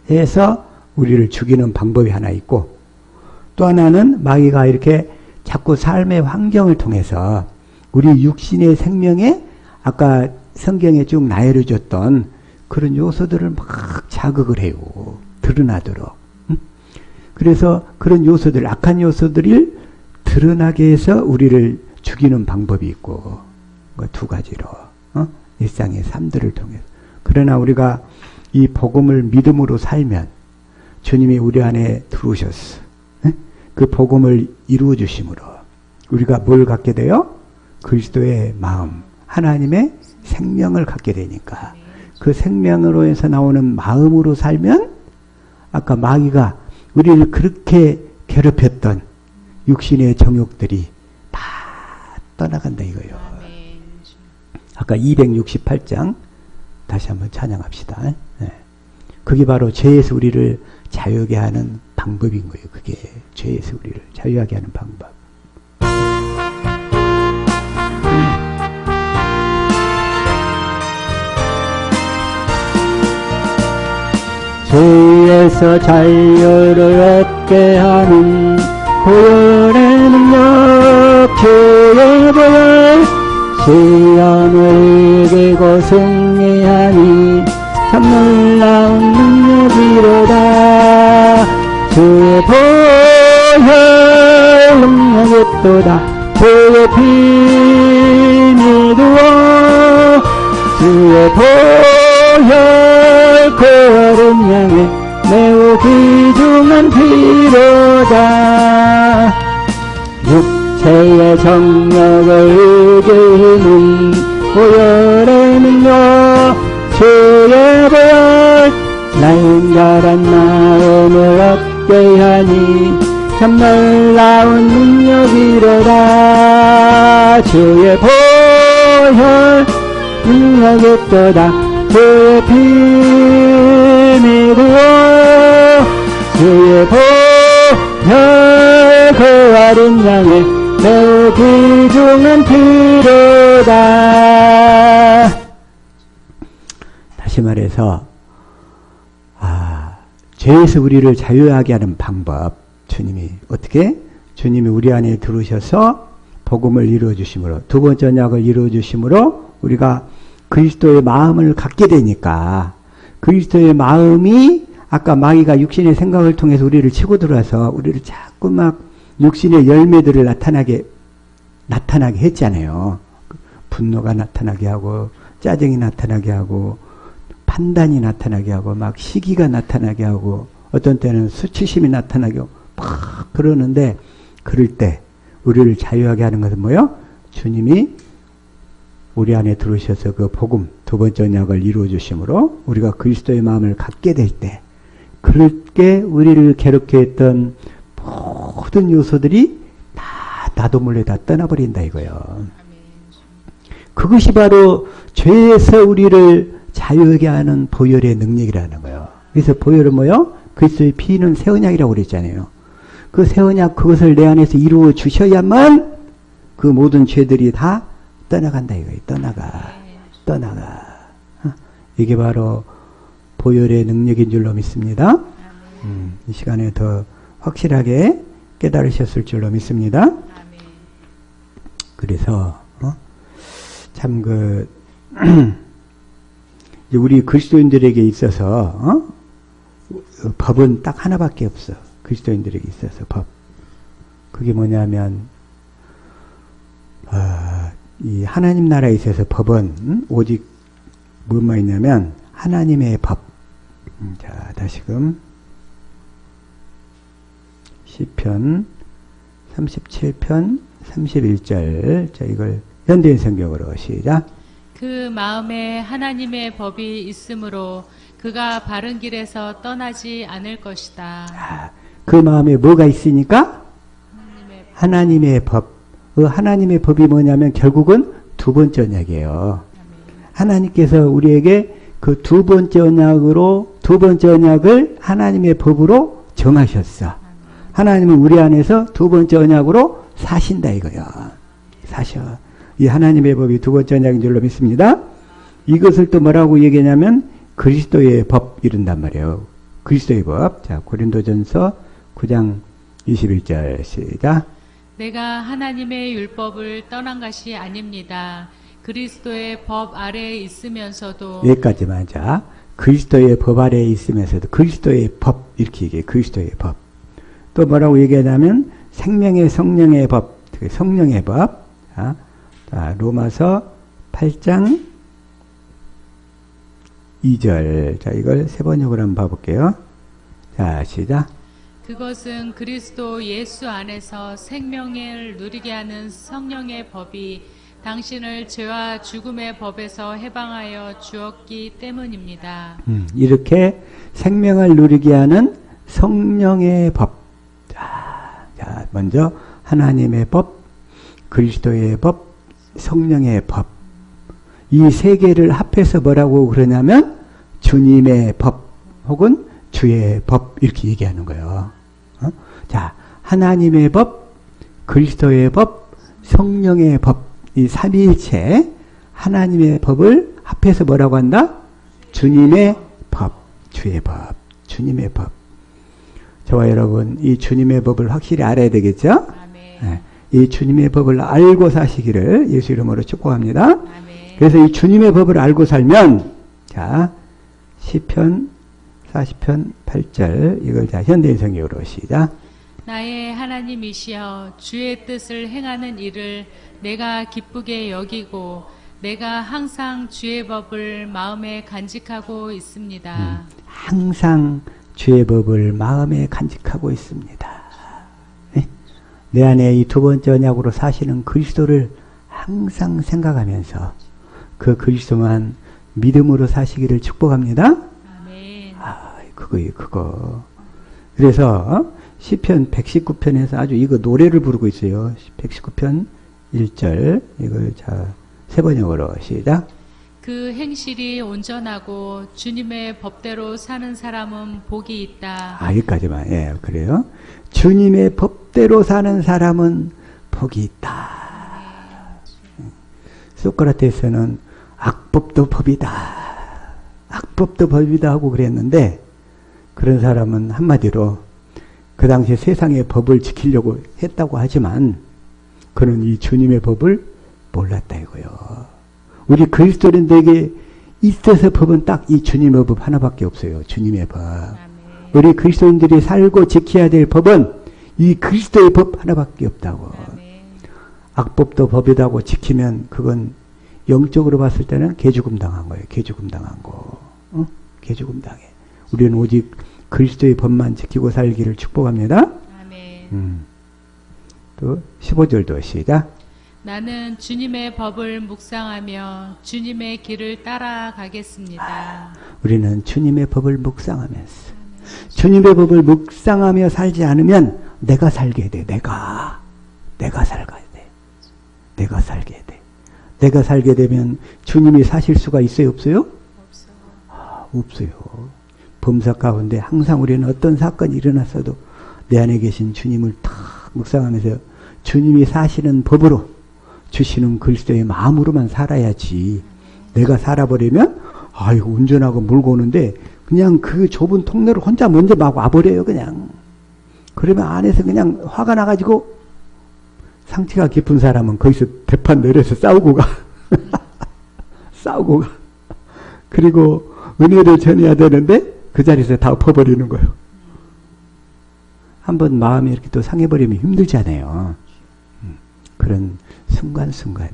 해서 우리를 죽이는 방법이 하나 있고, 또 하나는 마귀가 이렇게 자꾸 삶의 환경을 통해서 우리 육신의 생명에 아까 성경에 쭉 나열해줬던 그런 요소들을 막 자극을 해요. 드러나도록. 그래서 그런 요소들, 악한 요소들을 드러나게 해서 우리를 죽이는 방법이 있고, 그 두 가지로 일상의 삶들을 통해서. 그러나 우리가 이 복음을 믿음으로 살면 주님이 우리 안에 들어오셨어. 그 복음을 이루어 주심으로 우리가 뭘 갖게 돼요? 그리스도의 마음, 하나님의 생명을 갖게 되니까 그 생명으로 해서 나오는 마음으로 살면 아까 마귀가 우리를 그렇게 괴롭혔던 육신의 정욕들이 다 떠나간다 이거예요. 아까 268장 다시 한번 찬양합시다. 네. 그게 바로 죄에서 우리를 자유하게 하는 방법인 거예요. 그게 죄에서 우리를 자유하게 하는 방법. 죄에서 자유를 얻게 하는 보혈의 능력, 죄의 보혈, 시험을 이기고 승리하니 참 놀라운 능력이로다. 주의 보혈 능력이 또다. 주의 피 믿으오. 주의 보혈 그 어린 양의 매우 귀중한 피로다. 육체의 정력을 이기는 보혈의 능력, 주의 보혈 나의 인간한 마음을 얻게 하니 참 놀라운 능력이로다. 주의 보혈 능력이 또다. 주의 피 믿으오. 주의 보혈 그 어린 양의 매우 귀중한 피로다. 다시 말해서 죄에서 우리를 자유하게 하는 방법, 주님이 어떻게? 주님이 우리 안에 들어오셔서 복음을 이루어 주심으로, 두 번째 언약을 이루어 주심으로 우리가 그리스도의 마음을 갖게 되니까, 그리스도의 마음이 아까 마귀가 육신의 생각을 통해서 우리를 치고 들어와서 우리를 자꾸 막 육신의 열매들을 나타나게 했잖아요. 분노가 나타나게 하고, 짜증이 나타나게 하고, 판단이 나타나게 하고, 막 시기가 나타나게 하고, 어떤 때는 수치심이 나타나게 하고, 막 그러는데, 그럴 때 우리를 자유하게 하는 것은 뭐요? 주님이 우리 안에 들어오셔서 그 복음, 두 번째 언약을 이루어 주심으로 우리가 그리스도의 마음을 갖게 될 때, 그렇게 우리를 괴롭게 했던 모든 요소들이 다 나도 몰래 다 떠나버린다 이거예요. 그것이 바로 죄에서 우리를 자유하게 하는 보혈의 능력이라는 거예요. 그래서 보혈은 뭐요? 그리스도의 피는 새 언약이라고 그랬잖아요. 그 새 언약, 그것을 내 안에서 이루어 주셔야만 그 모든 죄들이 다 떠나간다 이거예요. 떠나가. 이게 바로 보혈의 능력인 줄로 믿습니다. 이 시간에 더 확실하게 깨달으셨을 줄로 믿습니다. 그래서 참 우리 그리스도인들에게 있어서 법은 딱 하나밖에 없어. 그리스도인들에게 있어서 법. 그게 뭐냐면 이 하나님 나라에 있어서 법은 오직 뭐만 있냐면 하나님의 법. 자, 다시금 시편 37편 31절. 자, 이걸 현대인 성경으로 시작. 그 마음에 하나님의 법이 있으므로 그가 바른 길에서 떠나지 않을 것이다. 그 마음에 뭐가 있으니까? 하나님의 법. 그 하나님의 법이 뭐냐면 결국은 두 번째 언약이에요. 하나님께서 우리에게 그 두 번째 언약을 하나님의 법으로 정하셨어. 하나님은 우리 안에서 두 번째 언약으로 사신다 이거요. 사셔. 이 하나님의 법이 두 번째 언약인 줄로 믿습니다. 이것을 또 뭐라고 얘기하냐면 그리스도의 법 이른단 말이에요. 그리스도의 법. 자, 고린도전서 9장 21절 시작. 내가 하나님의 율법을 떠난 것이 아닙니다. 그리스도의 법 아래에 있으면서도 여기까지만. 자, 그리스도의 법 아래에 있으면서도 그리스도의 법 이렇게 얘기해요. 그리스도의 법. 또 뭐라고 얘기하냐면 생명의 성령의 법, 성령의 법. 자, 로마서 8장 2절. 자, 이걸 세 번역으로 한번 봐볼게요. 자, 시작. 그것은 그리스도 예수 안에서 생명을 누리게 하는 성령의 법이 당신을 죄와 죽음의 법에서 해방하여 주었기 때문입니다. 이렇게 생명을 누리게 하는 성령의 법. 자, 먼저 하나님의 법, 그리스도의 법, 성령의 법. 이 세 개를 합해서 뭐라고 그러냐면 주님의 법 혹은 주의 법 이렇게 얘기하는 거예요. 자, 하나님의 법, 그리스도의 법, 성령의 법. 이 삼위일체 하나님의 법을 합해서 뭐라고 한다? 주님의 법, 주의 법, 주님의 법. 저와 여러분 이 주님의 법을 확실히 알아야 되겠죠? 아멘. 네, 이 주님의 법을 알고 사시기를 예수 이름으로 축복합니다. 아멘. 그래서 이 주님의 법을 알고 살면 자 시편 40편 8절 이걸 자 현대인 성경으로 시작. 나의 하나님이시여 주의 뜻을 행하는 일을 내가 기쁘게 여기고 내가 항상 주의 법을 마음에 간직하고 있습니다. 항상 주의 법을 마음에 간직하고 있습니다. 네? 내 안에 이 두 번째 언약으로 사시는 그리스도를 항상 생각하면서 그 그리스도만 믿음으로 사시기를 축복합니다. 아멘. 그거예요, 그거. 그래서 시편 119편에서 아주 이거 노래를 부르고 있어요. 119편 1절 이걸 자 세 번역으로 시작. 그 행실이 온전하고 주님의 법대로 사는 사람은 복이 있다. 여기까지만. 예, 그래요. 주님의 법대로 사는 사람은 복이 있다. 소크라테스는 악법도 법이다. 악법도 법이다 하고 그랬는데 그런 사람은 한마디로 그 당시에 세상의 법을 지키려고 했다고 하지만 그는 이 주님의 법을 몰랐다 이거요. 우리 그리스도인들에게 있어서 법은 딱 이 주님의 법 하나밖에 없어요. 주님의 법. 아멘. 우리 그리스도인들이 살고 지켜야 될 법은 이 그리스도의 법 하나밖에 없다고. 아멘. 악법도 법이라고 지키면 그건 영적으로 봤을 때는 개죽음 당한 거예요. 개죽음 당한 거. 개죽음 당해. 우리는 오직 그리스도의 법만 지키고 살기를 축복합니다. 아멘. 또 15절도 시작. 나는 주님의 법을 묵상하며 주님의 길을 따라가겠습니다. 우리는 주님의 법을 묵상하면서 주님의 법을 묵상하며 살지 않으면 내가 살게 돼. 내가 살게 돼. 내가 살게 돼. 내가 살게 되면 주님이 사실 수가 있어요? 없어요? 없어요. 범사 가운데 항상 우리는 어떤 사건이 일어났어도 내 안에 계신 주님을 탁 묵상하면서 주님이 사시는 법으로 주시는 그리스도의 마음으로만 살아야지. 내가 살아버리면 이거 운전하고 몰고 오는데 그냥 그 좁은 통로를 혼자 먼저 막 와버려요. 그냥. 그러면 안에서 그냥 화가 나가지고 상처가 깊은 사람은 거기서 대판 내려서 싸우고 가. 싸우고 가. 그리고 은혜를 전해야 되는데 그 자리에서 다 엎어버리는 거예요. 한번 마음이 이렇게 또 상해버리면 힘들잖아요. 그런 순간순간에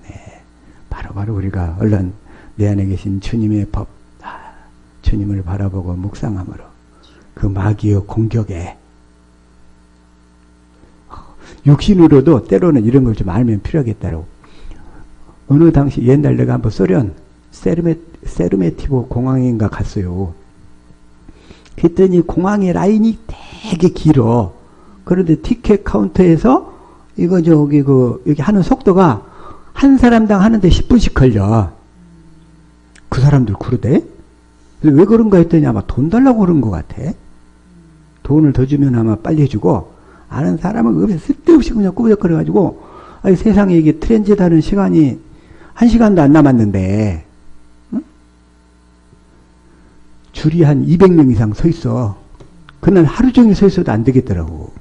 바로바로 우리가 얼른 내 안에 계신 주님의 법, 주님을 바라보고 묵상함으로 그 마귀의 공격에 육신으로도 때로는 이런 걸 좀 알면 필요하겠다고. 어느 당시 옛날 내가 한번 소련 세르메티보 공항인가 갔어요. 그랬더니 공항의 라인이 되게 길어. 그런데 티켓 카운터에서 이거 여기 하는 속도가 한 사람당 하는데 10분씩 걸려. 그 사람들 그러대? 왜 그런가 했더니 아마 돈 달라고 그런 것 같아. 돈을 더 주면 아마 빨리 해주고 아는 사람은 없어. 쓸데없이 그냥 꾸부적거려가지고, 아니, 세상에 이게 트렌짓 하는 시간이 1시간도 안 남았는데, 응? 줄이 한 200명 이상 서 있어. 그날 하루 종일 서 있어도 안 되겠더라고.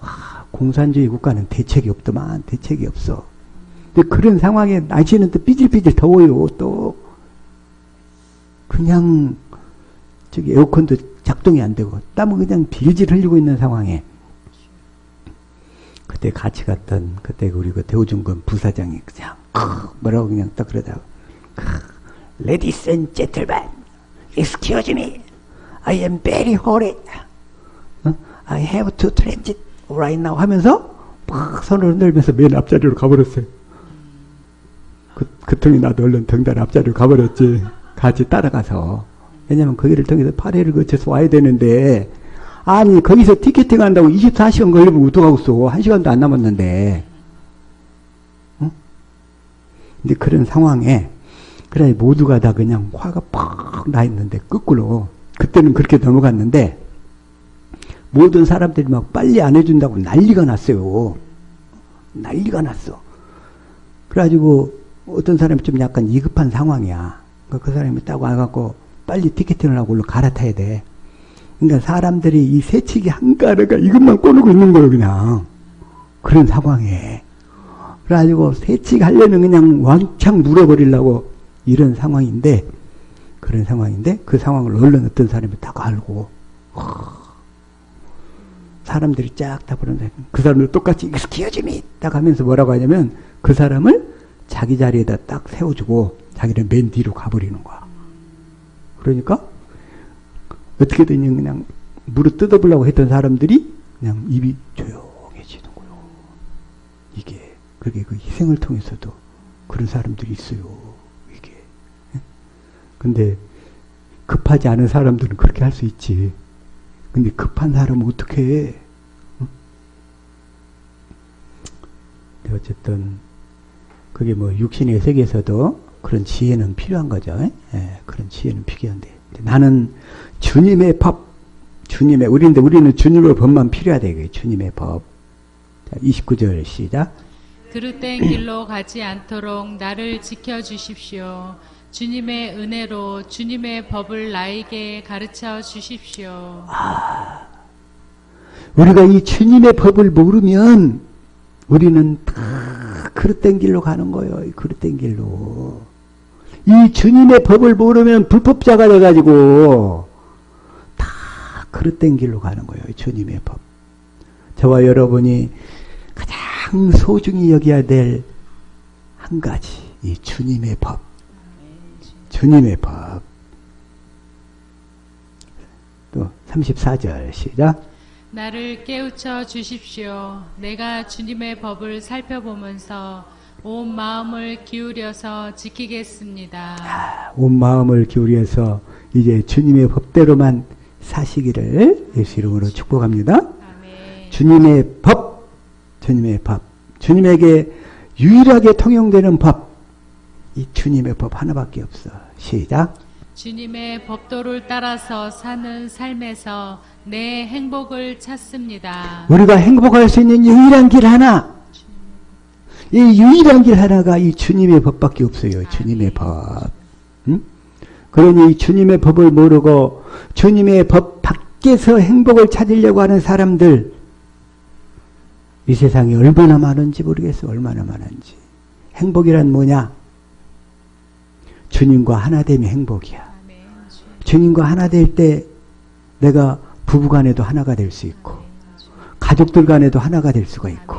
와, 공산주의 국가는 대책이 없더만, 대책이 없어. 근데 그런 상황에 날씨는 또 삐질삐질 더워요, 또. 그냥, 저기 에어컨도 작동이 안 되고, 땀은 그냥 빌질 흘리고 있는 상황에. 그때 같이 갔던, 그때 우리 그 대우증권 부사장이 그냥, 뭐라고 그냥 딱 그러다가, Ladies and gentlemen, excuse me, I am very hurry. I have to transit right now 하면서 막 손을 흔들면서 맨 앞자리로 가버렸어요. 그 통이 나도 얼른 등단 앞자리로 가버렸지. 같이 따라가서. 왜냐면 거기를 통해서 파리를 거쳐서 와야 되는데, 아니 거기서 티켓팅 한다고 24시간 걸리면 어떡하겠어. 1시간도 안 남았는데. 응? 근데 그런 상황에 그래 모두가 다 그냥 화가 팍 나 있는데 거꾸로 그때는 그렇게 넘어갔는데 모든 사람들이 막 빨리 안 해준다고 난리가 났어요. 난리가 났어. 그래가지고 어떤 사람이 좀 약간 위급한 상황이야. 그 사람이 딱 와갖고 빨리 티켓팅을 하고 올라 갈아타야 돼. 그러니까 사람들이 이 새치기 한가르가 이것만 꼬르고 있는 거예요, 그냥. 그런 상황에. 그래가지고 새치기 하려면 그냥 왕창 물어버리려고 이런 상황인데, 그런 상황인데, 그 상황을 얼른 어떤 사람이 딱 알고, 사람들이 쫙 다 부르는데, 그 사람들 똑같이 excuse me 딱 하면서 뭐라고 하냐면, 그 사람을 자기 자리에다 딱 세워주고, 자기는 맨 뒤로 가버리는 거야. 그러니까, 어떻게든 그냥 물을 뜯어보려고 했던 사람들이 그냥 입이 조용해지는 거예요. 이게, 그게 그 희생을 통해서도 그런 사람들이 있어요. 이게. 근데 급하지 않은 사람들은 그렇게 할 수 있지. 근데 급한 사람은 어떻게 해? 응? 어쨌든, 그게 뭐 육신의 세계에서도 그런 지혜는 필요한 거죠. 예, 그런 지혜는 필요한데. 나는 주님의 법, 우리는 주님의 법만 필요하다. 주님의 법. 자, 29절 시작. 그릇된 길로 가지 않도록 나를 지켜주십시오. 주님의 은혜로 주님의 법을 나에게 가르쳐 주십시오. 우리가 이 주님의 법을 모르면 우리는 다 그릇된 길로 가는 거예요. 이 그릇된 길로. 이 주님의 법을 모르면 불법자가 돼가지고 다 그릇된 길로 가는 거예요. 주님의 법. 저와 여러분이 가장 소중히 여겨야 될 한 가지, 이 주님의 법. 주님의 법. 또 34절 시작. 나를 깨우쳐 주십시오. 내가 주님의 법을 살펴보면서 온 마음을 기울여서 지키겠습니다. 온 마음을 기울여서 이제 주님의 법대로만 사시기를 예수 이름으로 축복합니다. 아멘. 주님의 법, 주님의 법, 주님에게 유일하게 통용되는 법, 이 주님의 법 하나밖에 없어. 시작. 주님의 법도를 따라서 사는 삶에서 내 행복을 찾습니다. 우리가 행복할 수 있는 유일한 길 하나, 이 유일한 길 하나가 이 주님의 법밖에 없어요. 주님의 법. 응? 그러니 이 주님의 법을 모르고 주님의 법 밖에서 행복을 찾으려고 하는 사람들, 이 세상에 얼마나 많은지 모르겠어. 얼마나 많은지. 행복이란 뭐냐? 주님과 하나됨이 행복이야. 주님과 하나 될 때 내가 부부간에도 하나가 될 수 있고 가족들 간에도 하나가 될 수가 있고,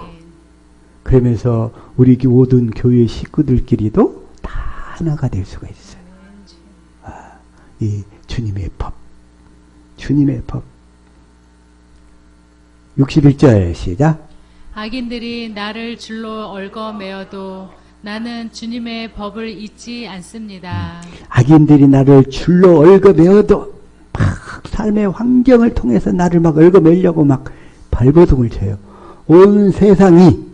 그러면서 우리 모든 교회 식구들끼리도 다 하나가 될 수가 있어요. 이 주님의 법. 주님의 법. 61절 시작. 악인들이 나를 줄로 얽어매어도 나는 주님의 법을 잊지 않습니다. 악인들이 나를 줄로 얽어매어도 막 삶의 환경을 통해서 나를 막 얽어매려고 막 발버둥을 쳐요. 온 세상이,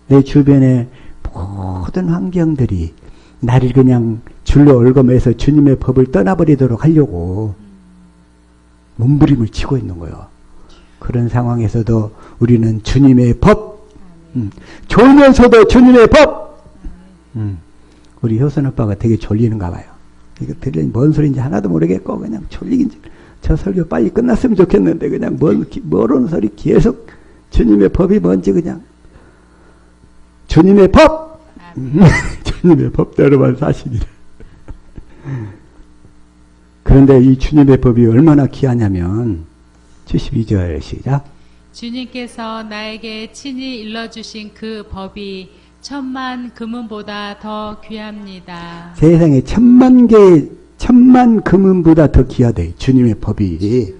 내 주변의 모든 환경들이 나를 그냥 줄로 얽어매서 주님의 법을 떠나버리도록 하려고 몸부림을 치고 있는 거예요. 그런 상황에서도 우리는 주님의 법. 졸면서도 주님의 법. 우리 효선 오빠가 되게 졸리는가 봐요. 이거 들으니 뭔 소리인지 하나도 모르겠고 그냥 졸리긴 저 설교 빨리 끝났으면 좋겠는데 그냥 모르는 소리 계속 주님의 법이 뭔지 그냥 주님의 법. 주님의 법대로만 사시기를. 그런데 이 주님의 법이 얼마나 귀하냐면 72절 시작. 주님께서 나에게 친히 일러주신 그 법이 1000만 금은보다 더 귀합니다. 세상에 1000만 금은보다 더 귀하대 주님의 법이.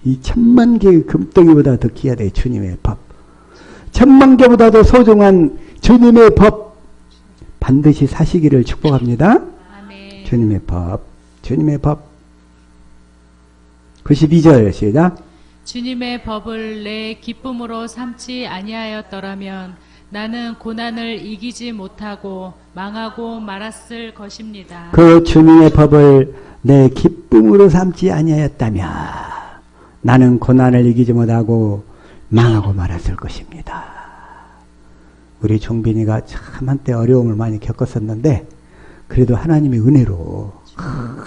이 1000만 개의 금덩이보다 더 귀하대 주님의 법. 1000만 개보다도 소중한 주님의 법 반드시 사시기를 축복합니다. 아멘. 주님의 법, 주님의 법. 92절 시작. 주님의 법을 내 기쁨으로 삼지 아니하였더라면 나는 고난을 이기지 못하고 망하고 말았을 것입니다. 그 주님의 법을 내 기쁨으로 삼지 아니하였다면 나는 고난을 이기지 못하고 망하고 말았을 것입니다. 우리 종빈이가 참 한때 어려움을 많이 겪었었는데 그래도 하나님의 은혜로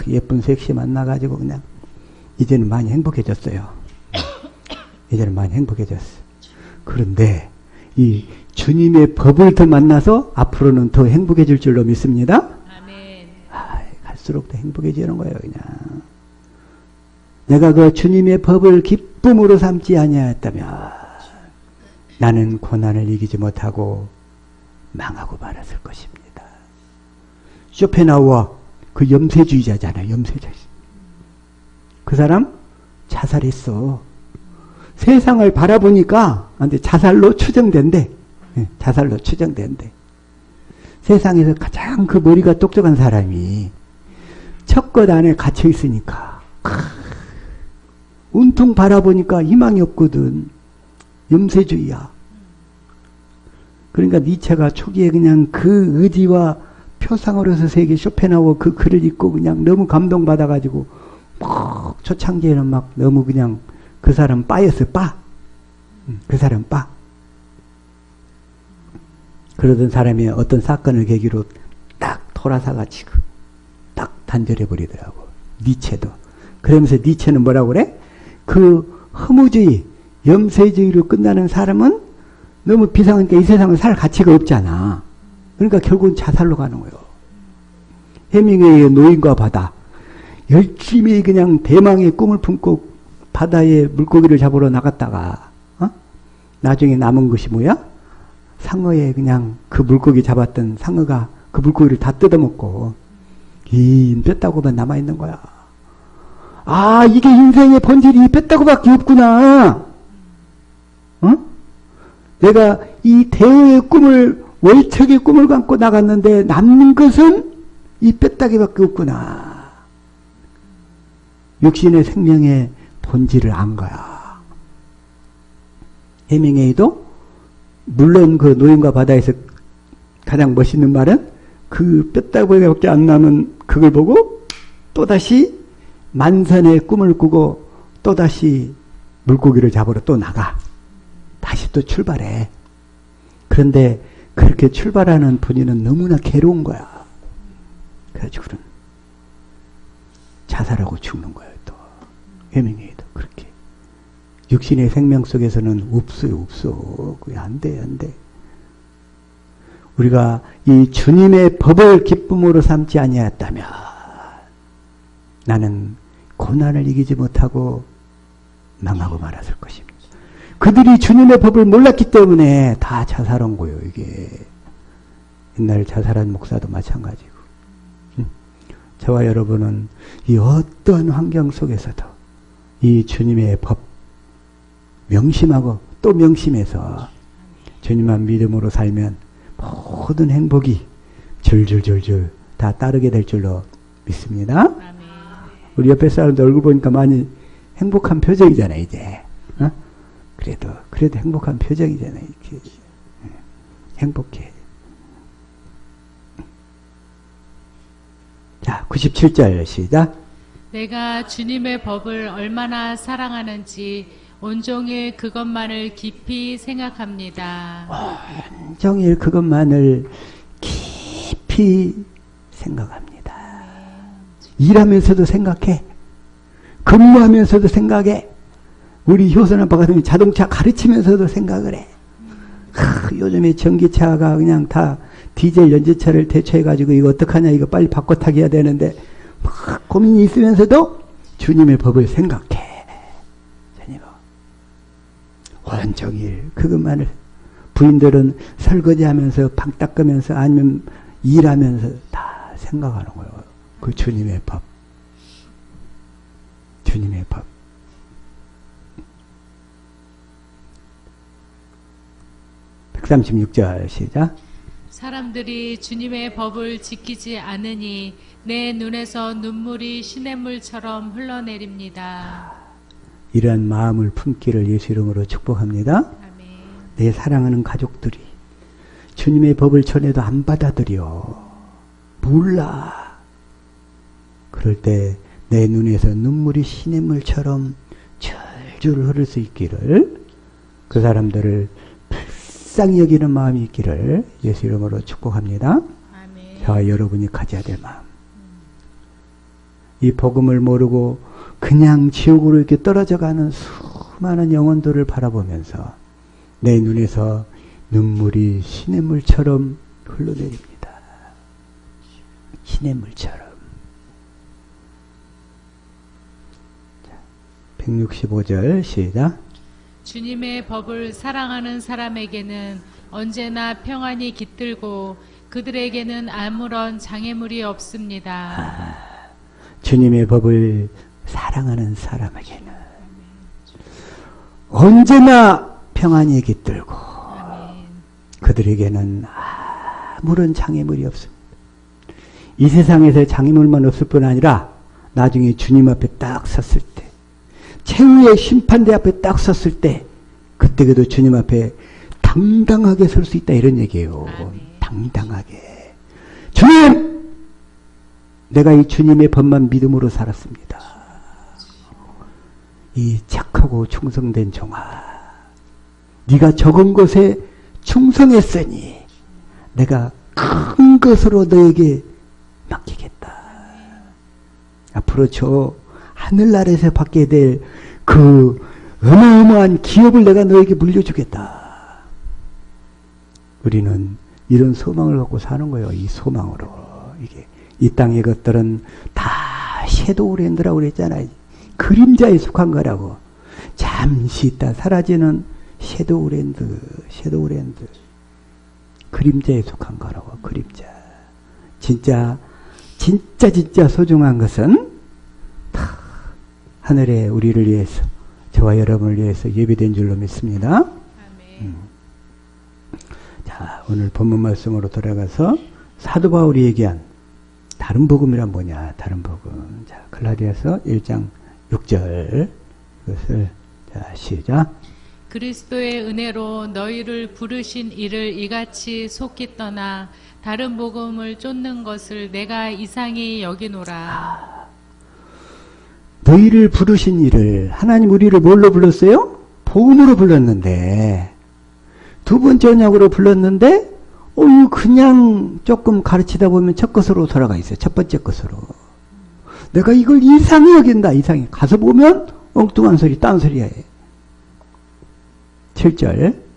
예쁜 섹시 만나가지고 그냥 이제는 많이 행복해졌어요. 이제는 많이 행복해졌어. 그런데 이 주님의 법을 더 만나서 앞으로는 더 행복해질 줄로 믿습니다. 아멘. 갈수록 더 행복해지는 거예요. 그냥 내가 그 주님의 법을 기쁨으로 삼지 아니하였다면 나는 고난을 이기지 못하고 망하고 말았을 것입니다. 쇼펜하우어 그 염세주의자잖아요. 염세주의. 그 사람 자살했어. 세상을 바라보니까 자살로 추정된대. 자살로 추정된대. 세상에서 가장 그 머리가 똑똑한 사람이 척것 안에 갇혀 있으니까 온통 바라보니까 희망이 없거든. 염세주의야. 그러니까 니체가 초기에 그냥 그 의지와 표상으로서 세계 쇼펜하우어 그 글을 읽고 그냥 너무 감동받아가지고 막 초창기에는 막 너무 그냥 그 사람 빠였어. 빠. 그 사람 빠. 그러던 사람이 어떤 사건을 계기로 딱 돌아서가지고 딱 단절해버리더라고. 니체도. 그러면서 니체는 뭐라고 그래? 그 허무주의, 염세주의로 끝나는 사람은 너무 비상하니까 이 세상에 살 가치가 없잖아. 그러니까 결국은 자살로 가는 거예요. 해밍웨이의 노인과 바다. 열심히 그냥 대망의 꿈을 품고 바다에 물고기를 잡으러 나갔다가 나중에 남은 것이 뭐야? 상어에 그냥 그 물고기 잡았던 상어가 그 물고기를 다 뜯어먹고 긴 뼈다구만 남아있는 거야. 아, 이게 인생의 본질이 뼈다구밖에 없구나. 내가 이 대의 꿈을 월척의 꿈을 갖고 나갔는데 남는 것은 이 뼈다귀밖에 없구나. 육신의 생명의 본질을 안 거야. 해밍웨이도 물론 그 노인과 바다에서 가장 멋있는 말은 그 뼈다귀밖에 안 남은 그걸 보고 또다시 만선의 꿈을 꾸고 또다시 물고기를 잡으러 또 나가. 다시 또 출발해. 그런데 그렇게 출발하는 분이는 너무나 괴로운 거야. 그래가지고는 자살하고 죽는 거예요. 또 해밍웨이도 그렇게. 육신의 생명 속에서는 없어요. 없어. 그게 안 돼. 안 돼. 우리가 이 주님의 법을 기쁨으로 삼지 아니하였다면 나는 고난을 이기지 못하고 망하고 말았을 것입니다. 그들이 주님의 법을 몰랐기 때문에 다 자살한 거예요. 이게 옛날 자살한 목사도 마찬가지고. 저와 여러분은 이 어떤 환경 속에서도 이 주님의 법 명심하고 또 명심해서 주님만 믿음으로 살면 모든 행복이 줄줄줄줄 다 따르게 될 줄로 믿습니다. 아멘. 우리 옆에 사람들 얼굴 보니까 많이 행복한 표정이잖아요. 이제 그래도 행복한 표정이잖아요. 이렇게 행복해. 자, 97절 시작. 내가 주님의 법을 얼마나 사랑하는지 온종일 그것만을 깊이 생각합니다. 온종일 그것만을 깊이 생각합니다. 일하면서도 생각해. 근무하면서도 생각해. 우리 효선 아빠 같은 자동차 가르치면서도 생각을 해. 요즘에 전기차가 그냥 다 디젤 연제차를 대체해가지고 이거 어떡하냐, 이거 빨리 바꿔 타기 해야 되는데 막 고민이 있으면서도 주님의 법을 생각해. 주님, 온종일 그것만을. 부인들은 설거지하면서 방 닦으면서 아니면 일하면서 다 생각하는 거예요. 그 주님의 법. 주님의 법. (136절) 시작. 사람들이 주님의 법을 지키지 않으니 내 눈에서 눈물이 시냇물처럼 흘러내립니다. 이러한 마음을 품기를 예수 이름으로 축복합니다. 아멘. 내 사랑하는 가족들이 주님의 법을 전해도 안 받아들여. 몰라. 그럴 때 내 눈에서 눈물이 시냇물처럼 줄줄 흐를 수 있기를, 그 사람들을 불쌍히 여기는 마음이 있기를 예수 이름으로 축복합니다. 아멘. 저와 여러분이 가져야 될 마음. 이 복음을 모르고 그냥 지옥으로 이렇게 떨어져가는 수많은 영혼들을 바라보면서 내 눈에서 눈물이 시냇물처럼 흘러내립니다. 시냇물처럼. 165절 시작. 주님의 법을 사랑하는 사람에게는 언제나 평안이 깃들고 그들에게는 아무런 장애물이 없습니다. 주님의 법을 사랑하는 사람에게는 언제나 평안이 깃들고 그들에게는 아무런 장애물이 없습니다. 이 세상에서 장애물만 없을 뿐 아니라 나중에 주님 앞에 딱 섰을 때, 최후의 심판대 앞에 딱 섰을 때, 그때에도 주님 앞에 당당하게 설 수 있다, 이런 얘기예요. 아멘. 당당하게. 주님! 내가 이 주님의 법만 믿음으로 살았습니다. 이 착하고 충성된 종아, 네가 적은 것에 충성했으니 내가 큰 것으로 너에게 맡기겠다. 앞으로 저 하늘나라에서 받게 될 그 어마어마한 기업을 내가 너에게 물려주겠다. 우리는 이런 소망을 갖고 사는 거예요. 이 소망으로. 이게 이 땅의 것들은 다 섀도우랜드라고 그랬잖아요. 그림자에 속한 거라고. 잠시 있다 사라지는 섀도우랜드. 그림자에 속한 거라고. 그림자. 진짜 소중한 것은 다 하늘에 우리를 위해서, 저와 여러분을 위해서 예비된 줄로 믿습니다. 아멘. 자, 오늘 본문 말씀으로 돌아가서 사도 바울이 얘기한 다른 복음이란 뭐냐? 다른 복음. 자, 갈라디아서 1장 6절. 이것을 자, 시작. 그리스도의 은혜로 너희를 부르신 이를 이같이 속히 떠나 다른 복음을 쫓는 것을 내가 이상히 여기노라. 너희를 부르신 이를, 하나님 우리를 뭘로 불렀어요? 복음으로 불렀는데, 두 번째 언약으로 불렀는데, 그냥 조금 가르치다 보면 첫 것으로 돌아가 있어요. 첫 번째 것으로. 내가 이걸 이상히 여긴다. 이상히. 가서 보면 엉뚱한 소리, 딴소리야 해. 7절.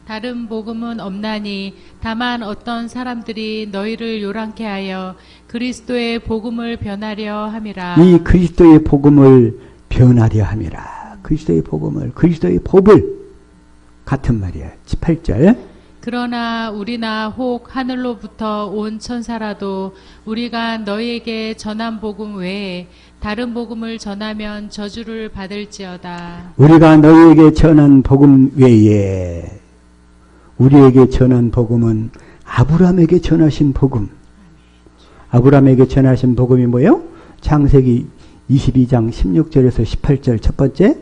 다른 복음은 없나니 다만 어떤 사람들이 너희를 요란케 하여 그리스도의 복음을 변하려 함이라. 이 그리스도의 복음을 변하려 함이라. 그리스도의 법을 같은 말이야. 18절. 그러나 우리나 혹 하늘로부터 온 천사라도 우리가 너희에게 전한 복음 외에 다른 복음을 전하면 저주를 받을지어다. 우리가 너희에게 전한 복음 외에 우리에게 전한 복음은 아브라함에게 전하신 복음. 아브라함에게 전하신 복음이 뭐예요? 창세기 22장 16절에서 18절 첫 번째,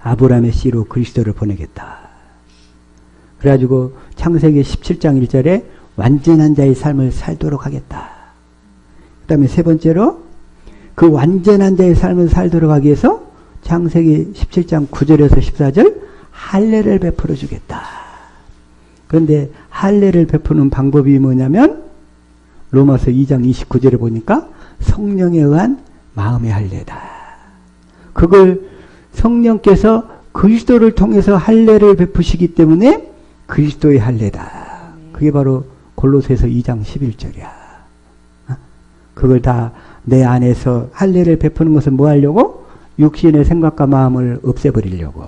아브라함의 씨로 그리스도를 보내겠다. 그래가지고 창세기 17장 1절에 완전한 자의 삶을 살도록 하겠다. 그 다음에 세 번째로 그 완전한 자의 삶을 살도록 하기 위해서 창세기 17장 9절에서 14절 할례를 베풀어 주겠다. 그런데 할례를 베푸는 방법이 뭐냐면 로마서 2장 29절에 보니까 성령에 의한 마음의 할례다. 그걸 성령께서 그리스도를 통해서 할례를 베푸시기 때문에 그리스도의 할례다. 그게 바로 골로새서 2장 11절이야. 그걸 다 내 안에서 할례를 베푸는 것은 뭐 하려고? 육신의 생각과 마음을 없애버리려고.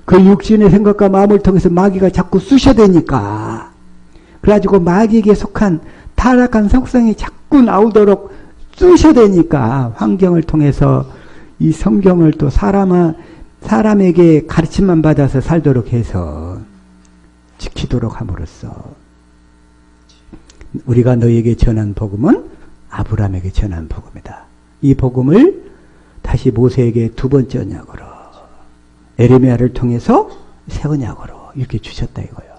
그 육신의 생각과 마음을 통해서 마귀가 자꾸 쑤셔대니까 그래가지고 마귀에게 속한 타락한 속성이 자꾸 나오도록 쑤셔대니까 환경을 통해서 이 성경을 또 사람에게 가르침만 받아서 살도록 해서 지키도록 함으로써 우리가 너에게 전한 복음은 아브라함에게 전한 복음이다. 이 복음을 다시 모세에게 두 번째 언약으로 에레미야를 통해서 새 언약으로 이렇게 주셨다 이거예요.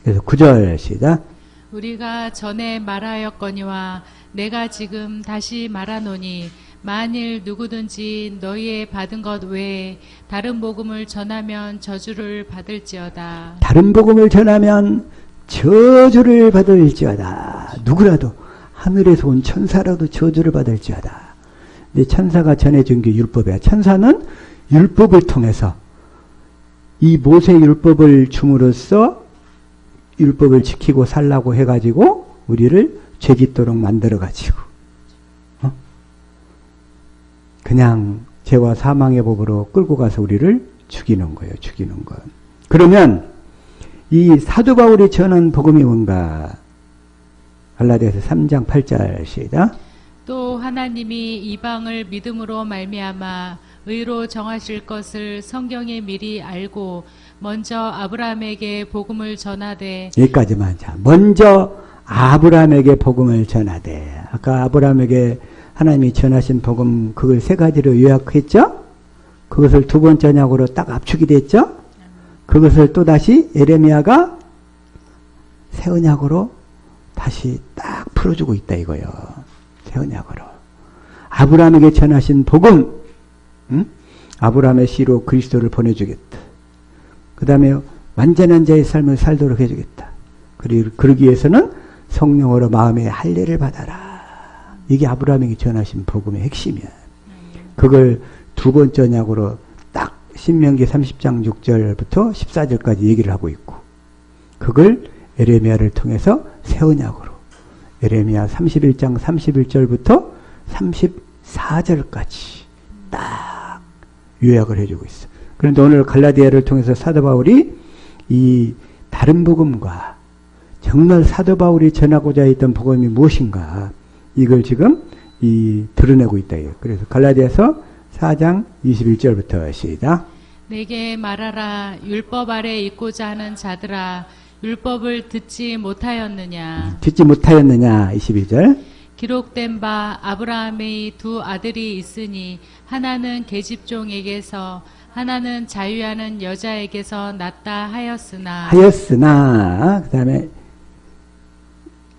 그래서 9절 시작. 우리가 전에 말하였거니와 내가 지금 다시 말하노니 만일 누구든지 너희의 받은 것 외에 다른 복음을 전하면 저주를 받을지어다. 다른 복음을 전하면 저주를 받을지어다. 누구라도 하늘에서 온 천사라도 저주를 받을지어다. 근데 천사가 전해준 게 율법이야. 천사는 율법을 통해서 이 모세 율법을 줌으로써 율법을 지키고 살라고 해가지고 우리를 죄짓도록 만들어가지고 그냥 죄와 사망의 법으로 끌고 가서 우리를 죽이는 거예요. 죽이는 것. 그러면 이 사도 바울이 전한 복음이 뭔가? 갈라디아서 3장 8절 시작. 또 하나님이 이방을 믿음으로 말미암아 의로 정하실 것을 성경에 미리 알고 먼저 아브라함에게 복음을 전하되. 여기까지만. 자, 먼저 아브라함에게 복음을 전하되. 아까 아브라함에게 하나님이 전하신 복음 그걸 세 가지로 요약했죠? 그것을 두 번째 언약으로 딱 압축이 됐죠? 그것을 또다시 에레미야가 새 언약으로 다시 딱 풀어주고 있다 이거요. 새 언약으로. 아브라함에게 전하신 복음, 아브라함의 씨로 그리스도를 보내주겠다. 그 다음에 완전한 자의 삶을 살도록 해주겠다. 그리고 그러기 위해서는 성령으로 마음의 할례를 받아라. 이게 아브라함에게 전하신 복음의 핵심이야. 그걸 두 번째 언약으로 딱 신명기 30장 6절부터 14절까지 얘기를 하고 있고 그걸 에레미야를 통해서 새 언약으로 에레미야 31장 31절부터 34절까지 딱 요약을 해주고 있어. 그런데 오늘 갈라디아를 통해서 사도 바울이 이 다른 복음과 정말 사도 바울이 전하고자 했던 복음이 무엇인가 이걸 지금 드러내고 있다. 그래서 갈라디아서 4장 21절부터 시작. 내게 말하라. 율법 아래 있고자 하는 자들아, 율법을 듣지 못하였느냐. 듣지 못하였느냐. 22절. 기록된 바 아브라함의 두 아들이 있으니 하나는 계집종에게서 하나는 자유하는 여자에게서 났다 하였으나. 그 다음에